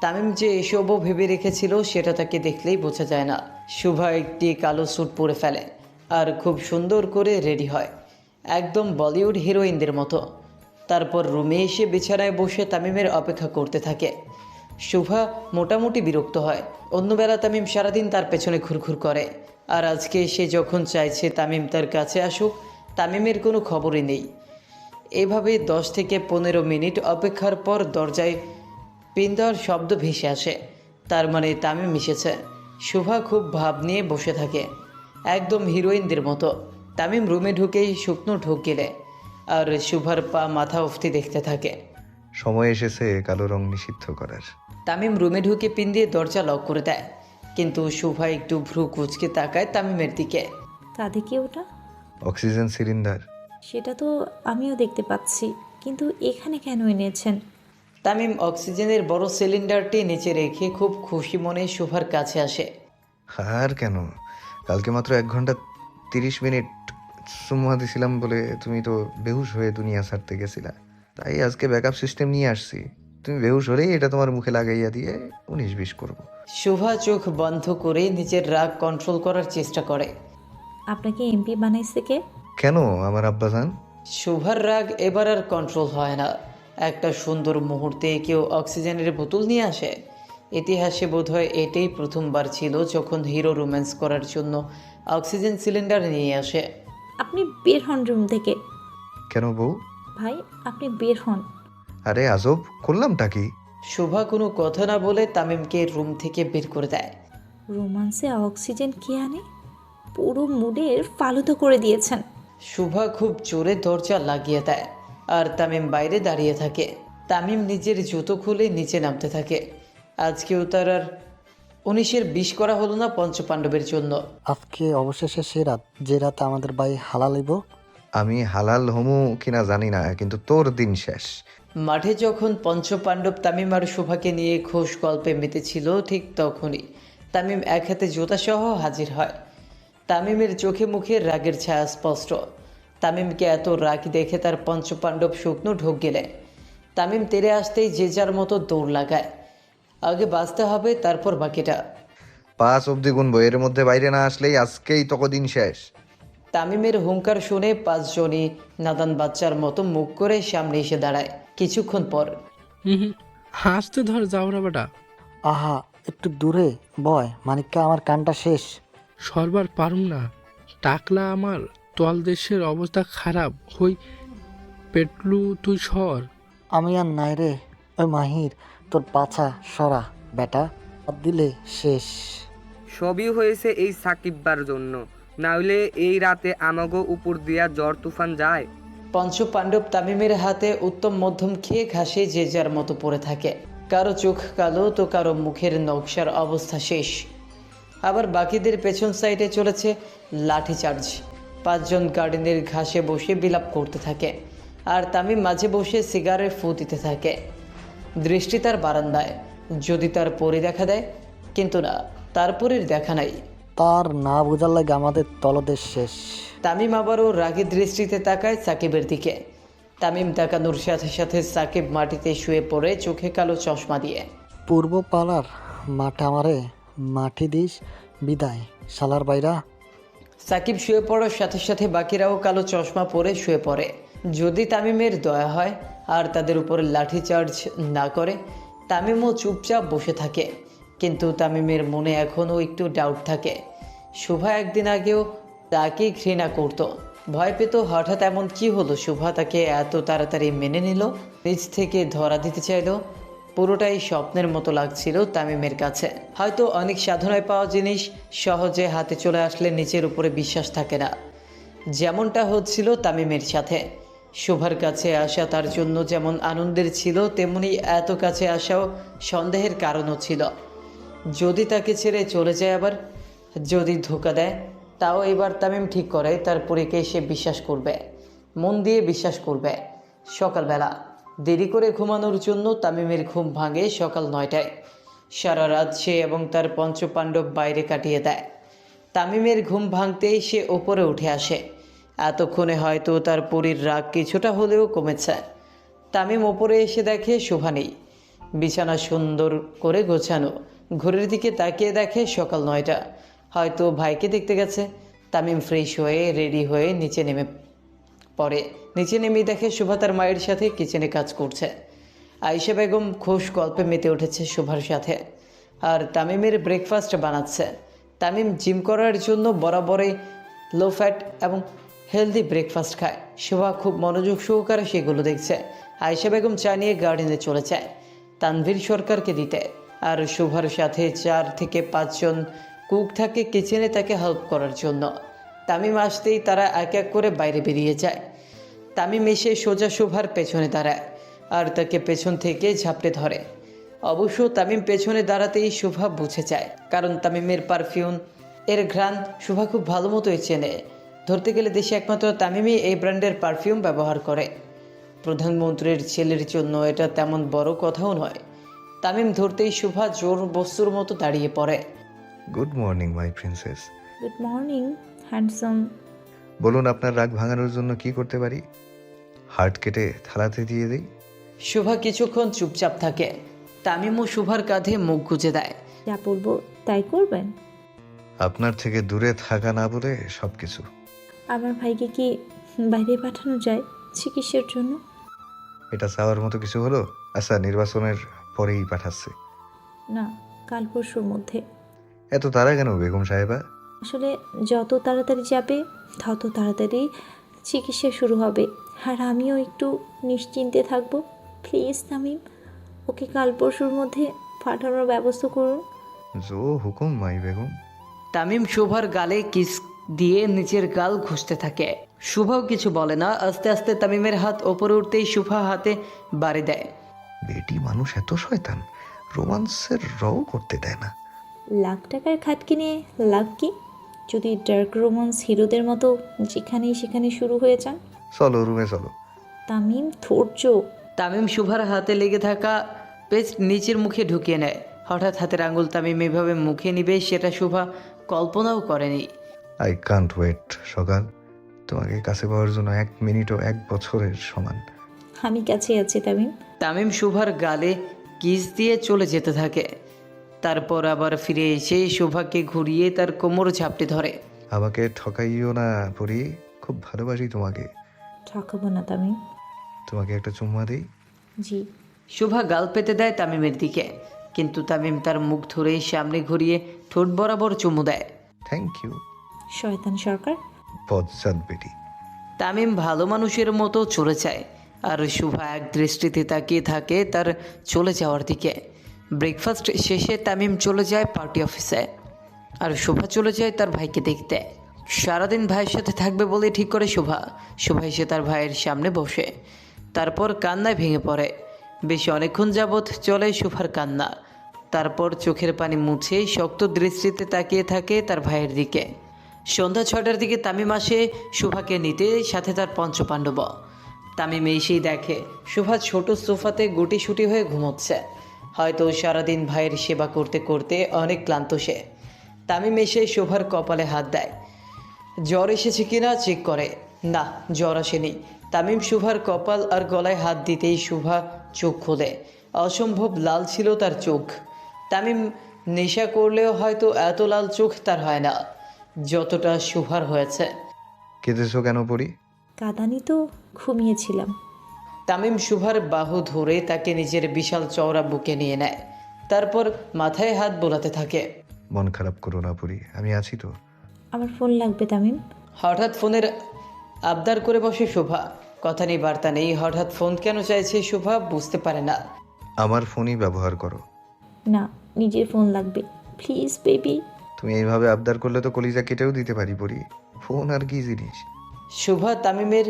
তামিম যে এসবও ভেবে রেখেছিল সেটা তাকে দেখলেই বোঝা যায় না। শুভা একটি কালো স্যুট পরে ফেলে আর খুব সুন্দর করে রেডি হয়, একদম বলিউড হিরোইনদের মতো। তারপর রুমে এসে বিছানায় বসে তামিমের অপেক্ষা করতে থাকে। শুভা মোটামুটি বিরক্ত হয়। অন্যবেলা তামিম সারাদিন তার পেছনে ঘুরঘুর করে, আর আজকে সে যখন চাইছে তামিম তার কাছে আসুক, তামিমের কোনো খবরই নেই। এভাবে 10 থেকে 15 মিনিট অপেক্ষার পর দরজায় পিন দেওয়ার শব্দ ভেসে আসে। তার মানে তামিম এসেছে। শুভা খুব ভাব নিয়ে বসে থাকে, একদম হিরোইনদের মতো। তামিম রুমে ঢুকেই শুকনো ঢোক গেলে আর শুভার পা মাথা অবধি দেখতে থাকে। সময় এসেছে কালো রং নিষিদ্ধ করার। তামিম রুমে ঢুকে পিন দিয়ে দরজা লক করে দেয়, কিন্তু শুভা একটু ভ্রু কুঁচকে তাকায় তামিমের দিকে। কাঁধে কি ওটা? Oxygen cylinder. সেটা তো আমিও দেখতে পাচ্ছি, কিন্তু এখানে কেন এনেছেন? তামিম অক্সিজেনের বড় সিলিন্ডারটি নিচে রেখে খুব খুশি মনে শোভার কাছে আসে। আর কেন, কালকে মাত্র 1 ঘন্টা 30 মিনিট সুমা দিছিলাম বলে তুমি তো বেহুশ হয়ে দুনিয়া ছাড়তে গেছিলা। তাই আজকে ব্যাকআপ সিস্টেম নিয়ে আসছি। তুমি বেহুশ হলেই এটা তোমার মুখে লাগাইয়া দিয়ে 19-20 করবো। শোভা চোখ বন্ধ করে নিজের রাগ কন্ট্রোল করার চেষ্টা করে। আপনাকে এমপি বানাইছে কে? কেন আমার আব্বাজান? শোভার রাগ এবার আর কন্ট্রোল হয় না। একটা সুন্দর মুহূর্তে কেউ অক্সিজেনের বোতল নিয়ে আসে। ইতিহাসে বোধহয় এটাই প্রথমবার ছিল যখন হিরো রোম্যান্স করার জন্য অক্সিজেন সিলিন্ডার নিয়ে আসে। আপনি বের হন রুম থেকে। কেন বউ? ভাই, আপনি বের হন। আরে আজব, করলামটা কি? শোভা কোনো কথা না বলে তামিমকে রুম থেকে বের করে দেয়। রোমান্সে অক্সিজেন কে আনে? পুরো মুডের ফালুদা করে দিয়েছেন। শোভা খুব জোরে দরজা লাগিয়ে দেয় আর তামিম বাইরে দাঁড়িয়ে থাকে। তামিম নিজের জুতো খুলে নিচে নামতে থাকে। আজকেও তার আর 19-20 করা হলো না পঞ্চপাণ্ডবের জন্য। আজকে অবশেষে সে রাত, যে রাতে আমাদের ভাই হালালিব। আমি হালাল হমু কিনা জানি না, কিন্তু তোর দিন শেষ। মাঠে যখন পঞ্চপাণ্ডব তামিম আর শোভাকে নিয়ে খোশ গল্পে মেতেছিল, ঠিক তখনই তামিম এক হাতে জুতাসহ হাজির হয়। তামিমের চোখে মুখে রাগের ছায়া স্পষ্ট। তামিমকে এত রাগ দেখে তার পঞ্চপাণ্ডব শুকনো ঢোক গেলে তামিম তেরে আসতেই যে যার মতো দৌড় লাগায়। আগে বাঁচতে হবে, তারপর বাকিটা। 5 অব্দি গুনবো, এর মধ্যে বাইরে না আসলেই আজকেই তোকে দিন শেষ। তামিমের হুঙ্কার শুনে 5 জনই নাদান বাচ্চার মতো মুখ করে সামনে এসে দাঁড়ায়। কিছুক্ষণ পর হাসতে ধর যাওরা বেটা। আহা, একটু দূরে বয়, মানিক্কা আমার কানটা শেষ। সরবার পারুম না, টাকলা আমার তল দেশের অবস্থা খারাপ হই। পেটলু তুই সর। আমি আর নাই রে, ওই মাহির তোর পাছা সরা বেটা, বাদ দিলে শেষ। সবই হয়েছে এই সাকিববার জন্য, নাহলে এই রাতে আমাগো উপর দিয়া ঝড় তুফান যায়। পঞ্চপাণ্ডব তামিমের হাতে উত্তম মধ্যম খেয়ে ঘাসে যে যার মতো পড়ে থাকে। কারো চোখ কালো তো কারো মুখের নকশার অবস্থা শেষ। আবার বাকিদের পেছন সাইডে চলেছে লাঠিচার্জ। 5 জন গার্ডেনের ঘাসে বসে বিলাপ করতে থাকে আর তামিম মাঝে বসে সিগারেট ফু দিতে থাকে। দৃষ্টি তার বারান্দায়, যদি তার পরি দেখা দেয়, কিন্তু না, তার পরির দেখা নাই। তার না বোঝার লাগে আমাদের তলদেশ শেষ। তামিম আবারও রাগী দৃষ্টিতে তাকায় সাকিবের দিকে। তামিম তাকানোর সাথে সাথে সাকিব মাটিতে শুয়ে পড়ে, চোখে কালো চশমা দিয়ে। পূর্ব পালার মাঠে আমারে মাটি দিস বিদায় শালার বাইরা। সাকিব শুয়ে পড়ার সাথে সাথে বাকিরাও কালো চশমা পরে শুয়ে পড়ে। যদি তামিমের দয়া হয় আর তাদের উপরে লাঠিচার্জ না করে, তামিমও চুপচাপ বসে থাকে। কিন্তু তামিমের মনে এখনও একটু ডাউট থাকে। শোভা একদিন আগেও তাকে ঘৃণা করত, ভয় পেত। হঠাৎ এমন কি হলো শোভা তাকে এত তাড়াতাড়ি মেনে নিল, নিজ থেকে ধরা দিতে চাইল? পুরোটাই স্বপ্নের মতো লাগছিল তামিমের কাছে। হয়তো অনেক সাধনায় পাওয়া জিনিস সহজে হাতে চলে আসলে নিচের উপরে বিশ্বাস থাকে না। যেমনটা হচ্ছিল তামিমের সাথে। শোভার কাছে আসা তার জন্য যেমন আনন্দের ছিল, তেমনি এত কাছে আসাও সন্দেহের কারণও ছিল। যদি তাকে ছেড়ে চলে যায়, আবার যদি ধোঁকা দেয়, তাও এবার তামিম ঠিক করে তার পরীকে সে বিশ্বাস করবে, মন দিয়ে বিশ্বাস করবে। সকালবেলা দেরি করে ঘুমানোর জন্য তামিমের ঘুম ভাঙে সকাল 9টায়। সারা রাত সে এবং তার পঞ্চপাণ্ডব বাইরে কাটিয়ে দেয়। তামিমের ঘুম ভাঙতেই সে ওপরে উঠে আসে। এতক্ষণে হয়তো তার পরীর রাগ কিছুটা হলেও কমেছে। তামিম ওপরে এসে দেখে শোভা নেই, বিছানা সুন্দর করে গোছানো। ঘড়ির দিকে তাকিয়ে দেখে সকাল 9টা। হয়তো ভাইকে দেখতে গেছে। তামিম ফ্রেশ হয়ে রেডি হয়ে নিচে নেমে পড়ে। নিচে নেমে দেখে শোভা তার মায়ের সাথে কিচেনে কাজ করছে। আয়েশা বেগম খোশ গল্পে মেতে উঠেছে শোভার সাথে, আর তামিমের ব্রেকফাস্ট বানাচ্ছে। তামিম জিম করার জন্য বরাবরই লো ফ্যাট এবং হেলদি ব্রেকফাস্ট খায়। শোভা খুব মনোযোগ সহকারে সেগুলো দেখছে। আয়েশা বেগম চা নিয়ে গার্ডেনে চলে যায় তানভীর সরকারকে দিতে, আর শোভার সাথে 4 থেকে 5 জন কুক থাকে কিচেনে তাকে হেল্প করার জন্য। তামিম আসতেই তারা এক এক করে বাইরে বেরিয়ে যায়। তামিম এসে সোজা শোভার পেছনে দাঁড়ায় আর তাকে পেছন থেকে ঝাপটে ধরে। অবশ্য তামিম পেছনে দাঁড়াতেই শোভা বুঝে যায়, কারণ তামিমের পারফিউম এর ঘ্রাণ শোভা খুব ভালো মতোই চেনে। ধরতে গেলে দেশে একমাত্র তামিমই এই ব্র্যান্ডের পারফিউম ব্যবহার করে। প্রধানমন্ত্রীর ছেলের জন্য এটা তেমন বড় কথাও নয়। তামিম ধরতেই শুভা জোর বস্তুর মতো দাঁড়িয়ে পড়ে। Good morning my princess. Good morning handsome. বলুন আপনার রাগ ভাঙানোর জন্য কি করতে পারি? হার্ট কেটে থালাতে দিয়ে দিই? শুভা কিছুক্ষণ চুপচাপ থাকে। তামিমও শুভার কাঁধে মুখ গুজে দেয়। যা বলবো তাই করবেন? আপনার থেকে দূরে থাকা না বলে সব কিছু। আমার ভাইকে কি বাইরে পাঠানো যায় চিকিৎসার জন্য? এটা চাওয়ার মতো কিছু হলো? আচ্ছা, নির্বাচনের পরেই পাঠাচ্ছে। না, কাল পরশুর মধ্যে। এত তাড়া কেন বেগম সাহেবা? আসলে যত তাড়াতাড়ি যাবে তত তাড়াতাড়ি চিকিৎসা শুরু হবে, আর আমিও একটু নিশ্চিন্তে থাকবো। প্লিজ তামিম, ওকে কাল পরশুর মধ্যে পাঠানোর ব্যবস্থা করুন। জো হুকুম মাই বেগম। তামিম শুভার গালে কিস দিয়ে নিচের গাল ঘষতে থাকে। শুভাও কিছু বলে না। আস্তে আস্তে তামিমের হাত ওপরে উঠতেই শুভা হাতে বাড়ি দেয়। বেটি মানুষ এত শয়তান, রোমান্সের রও করতে দেয় না। লাখ টাকার খাট কিনে লাভ কি যদি ডার্ক রোমান্স হিরোদের মতো যেখানেই সেখানে শুরু হয়ে যান? চলো রুমে চলো। তামিম ধৈর্য। তামিম শুভার হাতে লেগে থাকা পেস্ট নিচের মুখে ঢুকিয়ে নেয়। হঠাৎ হাতের আঙুল তামিম এভাবে মুখে নিবে সেটা শুভা কল্পনাও করেনি। আই কান্ট ওয়েট সকাল, তোমাকে কাছে পাওয়ার জন্য 1 মিনিটও 1 বছরের সমান। আমি কাছে আছি তামিম। তামিম শুভার গালে কিস দিয়ে চলে যেতে থাকে। তারপর আবার ফিরে এসে শুভাকে ঘুরিয়ে তার কোমর ঝাপটে ধরে। আমাকে ঠকাইও না পরি, খুব ভালোবাসি তোমাকে। ঠকাবো না তামিম। তোমাকে একটা চুম্মা দিই? জি। শুভা গাল পেতে দেয় তামিমের দিকে, কিন্তু তামিম তার মুখ ধরে সামনে ঘুরিয়ে ঠোঁট বরাবর চুমু দেয়। Thank you. শয়তান সরকার। বজ্জাত বেটি। তামিম ভালো মানুষের মতো চলে যায়, আর শুভা এক দৃষ্টিতে তাকিয়ে থাকে তার চলে যাওয়ার দিকে। ব্রেকফাস্ট শেষে তামিম চলে যায় পার্টি অফিসে, আর শুভা চলে যায় তার ভাইকে দেখতে। সারাদিন ভাইয়ের সাথে থাকবে বলে ঠিক করে শুভা এসে তার ভাইয়ের সামনে বসে, তারপর কান্নায় ভেঙে পড়ে। বেশ অনেকক্ষণ যাবৎ চলে শুভার কান্না। তারপর চোখের পানি মুছে শক্ত দৃষ্টিতে তাকিয়ে থাকে তার ভাইয়ের দিকে। সন্ধ্যা 6টার দিকে তামিম আসে শুভাকে নিতে, সাথে তার পঞ্চপাণ্ডব। তামিম এসেই দেখে শুভা ছোট সোফাতে গুটিসুটি হয়ে ঘুমোচ্ছে। হয়তো সারাদিন ভাইয়ের সেবা করতে করতে অনেক ক্লান্ত সে। তামিম এসে শুভার কপালে হাত দেয়। জ্বর এসেছে কিনা চেক করে। না, জ্বর আসেনি। তামিম শুভার কপাল আর গলায় হাত দিতেই শুভা চোখ খোলে। অসম্ভব লাল ছিল তার চোখ। তামিম নেশা করলেও হয়তো এত লাল চোখ তার হয় না যতটা শুভার হয়েছে। কেঁদেছো কেন পরি? কাঁদানি তো, ঘুমিয়েছিলাম। তামিম শুভার বাহু ধরে তাকে নিজের বিশাল চওড়া বুকে নিয়ে নেয়। তারপর মাথায় হাত বোলাতে থাকে। মন খারাপ করো না পরি, আমি আছি তো। আমার ফোন লাগবে তামিম। হঠাৎ ফোনের আবদার করে বসে শোভা। কথা নেই বার্তা নেই, হঠাৎ ফোন কেন চাইছে শোভা বুঝতে পারে না। আমার ফোনই ব্যবহার করো। না, নিজের ফোন লাগবে প্লিজ বেবি। তুমি এইভাবে আবদার করলে তো কলিজা কেটেও দিতে পারি পরি। ফোন আর কি জিনিস? শোভা তামিমের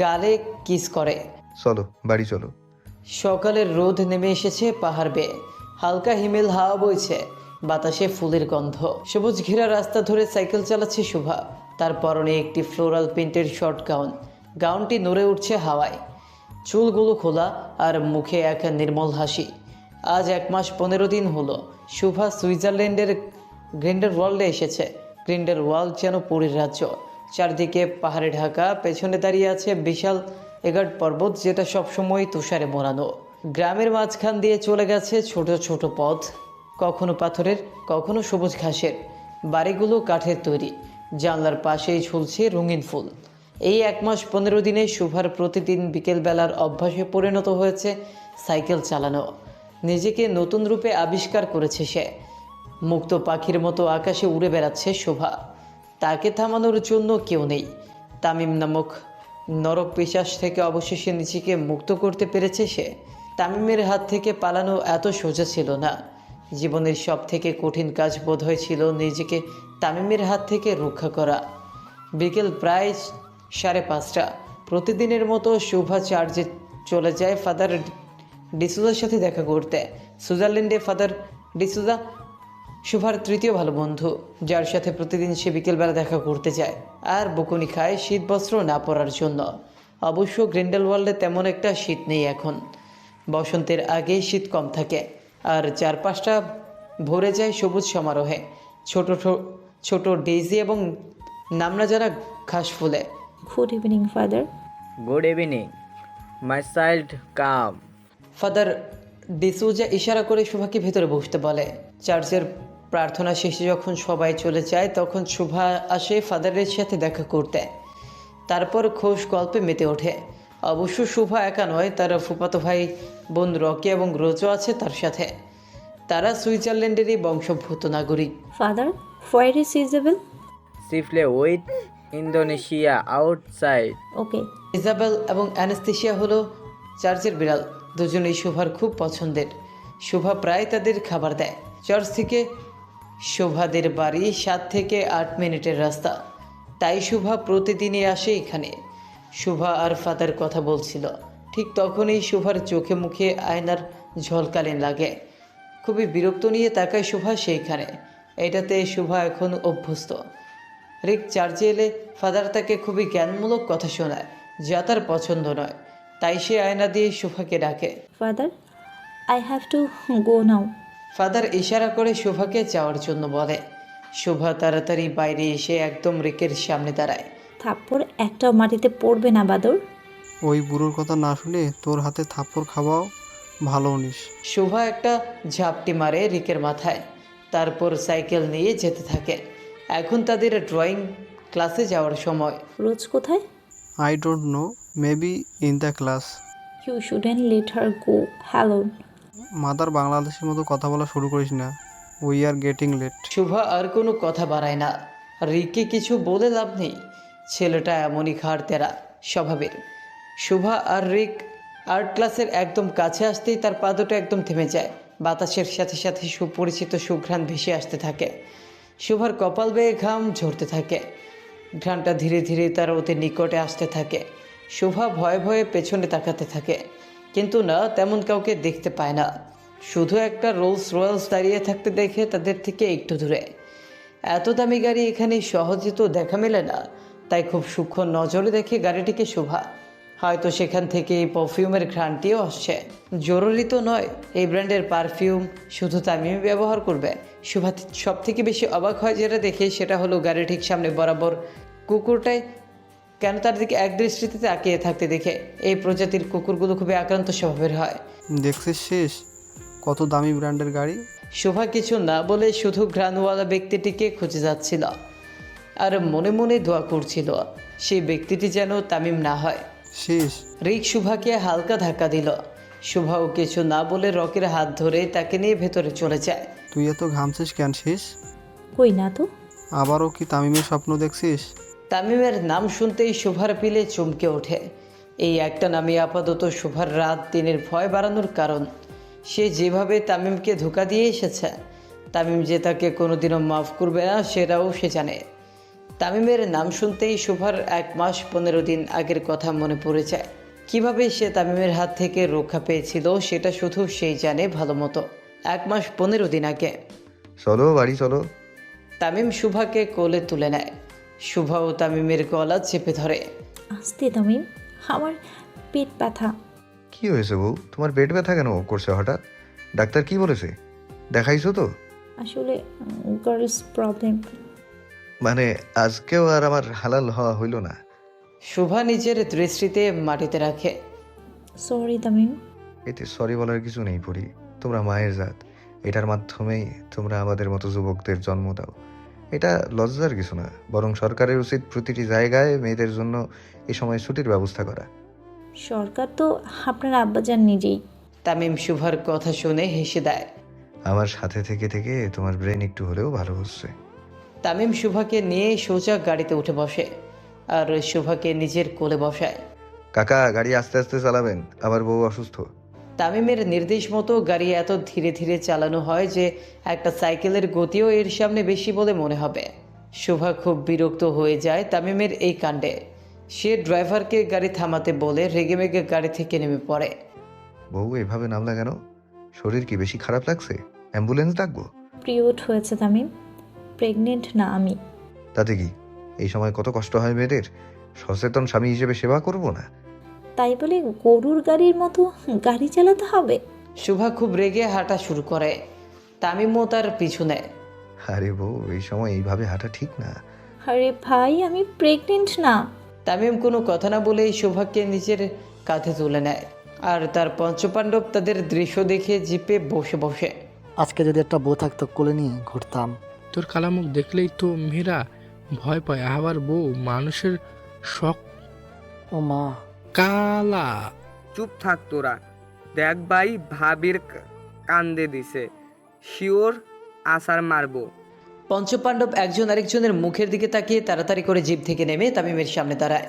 গালে কিস করে। চলো বাড়ি চলো। সকালের রোদ নেমে এসেছে পাহাড় বেয়ে। হালকা হিমেল হাওয়া বইছে, বাতাসে ফুলের গন্ধ। সবুজ ঘেরা রাস্তা ধরে সাইকেল চালাচ্ছে শোভা। তার পরনে একটি ফ্লোরাল প্রিন্টের শর্ট গাউন। গাউনটি নড়ে উঠছে হাওয়ায়। চুলগুলো খোলা আর মুখে এক নির্মল হাসি। আজ 1 মাস 15 দিন হলো শোভা সুইজারল্যান্ডের গ্রিন্ডেলওয়াল্ডে এসেছে। গ্রিন্ডেলওয়াল্ড যেন পুরীর রাজ্য। চারদিকে পাহাড়ে ঢাকা, পেছনে দাঁড়িয়ে আছে বিশাল এগার্ড পর্বত, যেটা সবসময় তুষারে মোড়ানো। গ্রামের মাঝখান দিয়ে চলে গেছে ছোট ছোট পথ, কখনো পাথরের, কখনো সবুজ ঘাসের। বাড়িগুলো কাঠের তৈরি, জানলার পাশেই ঝুলছে রঙিন ফুল। এই 1 মাস 15 দিনে শুভার প্রতিদিন বিকেলবেলার অভ্যাসে পরিণত হয়েছে সাইকেল চালানো। নিজেকে নতুন রূপে আবিষ্কার করেছে সে। মুক্ত পাখির মতো আকাশে উড়ে বেড়াচ্ছে শোভা। তাকে থামানোর জন্য কেউ নেই। তামিম নামক নরক পিশাচ থেকে অবশেষে নিজেকে মুক্ত করতে পেরেছে সে। তামিমের হাত থেকে পালানো এত সোজা ছিল না। জীবনের সব থেকে কঠিন কাজ বোধহয় ছিল নিজেকে তামিমের হাত থেকে রক্ষা করা। বিকেল প্রায় 5:30। প্রতিদিনের মতো শোভা চার্চে চলে যায় ফাদার ডিসুজার সাথে দেখা করতে। সুইজারল্যান্ডে ফাদার ডিসুজা শুভার তৃতীয় ভালো বন্ধু, যার সাথে প্রতিদিন সে বিকেলবেলা দেখা করতে যায় আর বকুনি খায় শীত বস্ত্র না পরার জন্য। অবশ্য গ্রিন্ডেলওয়ার্ল্ডে তেমন একটা শীত নেই এখন। বসন্তের আগেই শীত কম থাকে আর চারপাশটা ভরে যায় সবুজ সমারোহে, ছোট ছোট ডেইজি এবং নামনা জানা ঘাস ফুলে। Good evening father. Good evening my child come. Father D'Souza ইশারা করে শুভাকে ভেতরে বসতে বলে। চার্চের প্রার্থনা শেষে যখন সবাই চলে যায় তখন শুভা আসে ফাদারের সাথে দেখা করতে। তারপর খোশ গল্পে মেতে ওঠে। অবশ্য শুভা একা নয়, তার ফুফাতো ভাই বোন রকি এবং রোজও আছে তার সাথে। তারা সুইজারল্যান্ডেরই বংশোদ্ভূত নাগরিক। Father, where is Isabel? সিফলে with Indonesia outside. Okay. Isabel এবং অ্যানেস্থেসিয়া হলো চার্চের বিড়াল, দুজনেই শুভার খুব পছন্দের। শুভা প্রায় তাদের খাবার দেয়। চার্চ থেকে শোভাদের বাড়ি 7 থেকে 8 মিনিটের রাস্তা, তাই শুভা প্রতিদিনই আসে এখানে। শুভা আর ফাদার কথা বলছিল, ঠিক তখনই শুভার চোখে মুখে আয়নার ঝলকালীন লাগে। খুবই বিরক্ত নিয়ে তাকায় শুভা সেইখানে। এটাতে শুভা এখন অভ্যস্ত। রিক চার্চে এলে ফাদার তাকে খুবই জ্ঞানমূলক কথা শোনায়, যা তার পছন্দ নয়, তাই সে আয়না দিয়ে শুভাকে ডাকে। Father, I have to go now. Father ইশারা করে শুভাকে যাওয়ার জন্য বলে। শুভা তাড়াতাড়ি বাইরে এসে একদম রিকের সামনে দাঁড়ায়। থাপ্পড় একটাও মাটিতে পড়বে না বাদর। ওই বুড়োর কথা না শুনে তোর হাতে থাপ্পড় খাওয়াও ভালো উনিস। শুভা একটা ঝাপটি মারে রিকের মাথায়, তারপর সাইকেল নিয়ে যেতে থাকে। এখন তাদের ড্রয়িং ক্লাসে যাওয়ার সময়। রোজ কোথায়? I don't know, maybe in the class. You shouldn't let her go alone. Mother বাংলাদেশের মতো কথা বলা শুরু করিস না, we are getting late. Shubha আর কোনো কথা বাড়ায় না। রিককে কিছু বলে লাভ নেই, ছেলেটা এমনই ঘাড় তেরা স্বভাবের। শুভা আর রিক আর্ট ক্লাসের একদম কাছে আসতেই তার পা দুটো একদম থেমে যায়। বাতাসের সাথে সাথে সুপরিচিত সুঘ্রাণ ভেসে আসতে থাকে। শুভার কপাল বেয়ে ঘাম ঝরতে থাকে। ঘ্রাণটা ধীরে ধীরে তার অতি নিকটে আসতে থাকে। শুভা ভয়ে ভয়ে পেছনে তাকাতে থাকে, কিন্তু না, তেমন কাউকে দেখতে পায় না। শুধু একটা রোলস রয়েলস দাঁড়িয়ে থাকতে দেখে তাদের থেকে একটু দূরে। এত দামি গাড়ি এখানে সহজে তো দেখা মেলে না, তাই খুব সূক্ষ্ম নজরে দেখে গাড়িটিকে শুভা। হয়তো সেখান থেকে এই পারফিউমের ঘ্রাণটিও আসছে। জরুরি তো নয় এই ব্র্যান্ডের পারফিউম শুধু তামিমই ব্যবহার করবে। শুভা সব থেকে বেশি অবাক হয় যেটা দেখে, সেটা হলো গাড়ি ঠিক সামনে বরাবর কুকুরটাই কেন তার দিকে একদৃষ্টিতে তাকিয়ে থাকতে দেখে। এই প্রজাতির কুকুরগুলো খুবই আক্রান্ত স্বভাবের হয়। দেখছিস শেষ কত দামি ব্র্যান্ডের গাড়ি। শোভা কিছু না বলে শুধু ঘ্রাণওয়ালা ব্যক্তিটিকে খুঁজে যাচ্ছিল আর মনে মনে দোয়া করছিল সেই ব্যক্তিটি যেন তামিম না হয়। শেষ। রিক শুভাকে হালকা ধাক্কা দিল। শুভাও কিছু না বলে রকের হাত ধরে তাকে নিয়ে ভেতরে চলে যায়। তুই এত ঘামছিস কেন শেষ? কই না তো। আবারও কি তামিমের স্বপ্ন দেখছিস? তামিমের নাম শুনতেই শুভার পিলে চমকে ওঠে। এই একটা নামই আপাতত শুভার রাত দিনের ভয় বাড়ানোর কারণ। সে যেভাবে তামিমকে ধোঁকা দিয়ে এসেছে, তামিম যে তাকে কোনোদিনও মাফ করবে না সেটাও সে জানে। তামিমের নাম শুনতেই শুভার 1 মাস 15 দিন আগের কথা মনে পড়ে যায়। কিভাবে সে তামিমের হাত থেকে রক্ষা পেয়েছিল সেটা শুধু সেই জানে ভালো মতো। 1 মাস 15 দিন আগে। চলো বাড়ি চলো। তামিম শুভাকে কোলে তুলে নেয়। শুভাও তামিমের গলা চেপে ধরে। আস্তে তামিম, আমার পেট ব্যথা। কি হয়েছে বউ, তোমার পেট ব্যথা কেন করছে হঠাৎ? ডাক্তার কি বলেছে? দেখাইছো তো? আসলে গার্লস প্রবলেম। মানে আজকেও আর আমার হালাল হওয়া হইল না। শুভা নিজের দৃষ্টিতে মাটিতে রাখে। সরি তামিম। এতে সরি বলার কিছু নেই পরি, তোমরা মায়ের জাত। এটার মাধ্যমেই তোমরা আমাদের মতো যুবকদের জন্ম দাও। এটা লজ্জার কিছু না, বরং সরকারের উচিত প্রতিটি জায়গায় মেয়েদের জন্য এই সময় ছুটির ব্যবস্থা করা। সরকার তো আপনার আব্বাজান নিজেই। তামিম শুভার কথা শুনে হেসে দেয়। আমার সাথে থেকে থেকে তোমার ব্রেন একটু হলেও ভালো হচ্ছে। তামিম শুভাকে নিয়ে সোজা গাড়িতে উঠে বসে আর শুভাকে নিজের কোলে বসায়। কাকা গাড়ি আস্তে আস্তে চালাবেন, আমার বউ অসুস্থ। তামিমের নির্দেশ মতো গাড়ি এত ধীরে ধীরে চালানো হয় যে একটা সাইকেলের গতিও এর সামনে বেশি বলে মনে হবে। শুভা খুব বিরক্ত হয়ে যায় তামিমের এই কাণ্ডে। সে ড্রাইভারকে গাড়ি থামাতে বলে রেগেমেগে গাড়ি থেকে নেমে পড়ে। বউ এভাবে নামলা কেন? শরীর কি বেশি খারাপ লাগছে? অ্যাম্বুলেন্স ডাকবো? পিরিয়ড হয়েছে তামিম, প্রেগনেন্ট না আমি। তাতে কি, এই সময় কত কষ্ট হয় মেয়েদের, সচেতন স্বামী হিসেবে সেবা করব না? তাই বলে গরুর গাড়ির মতো গাড়ি চালাতে হবে? শুভা খুব রেগে হাঁটা শুরু করে। তামিমও তার পিছু নেয়। আরে বউ, এই সময় এইভাবে হাঁটা ঠিক না। আরে ভাই, আমি প্রেগনেন্ট না। তামিম কোনো কথা না বলেই শোভাকে নিজের কাঁধে তুলে নেয়, আর তার পঞ্চপাণ্ডব তাদের দৃশ্য দেখে জিপে বসে বসে। আজকে যদি একটা বউ থাকতো কোলে নিয়ে ঘুরতাম। তোর কালামুখ দেখলেই তো মেয়েরা ভয় পায়, আবার বউ মানুষের শখ। ও মা, কালা চুপ থাক তোরা। দেখ ভাই, ভাবির কান্দে দিছে, শিওর আসার মারবো। পঞ্চপাণ্ডব একজন আরেকজনের মুখের দিকে তাকিয়ে তাড়াতাড়ি করে জিপ থেকে নেমে তামিমের সামনে দাঁড়ায়।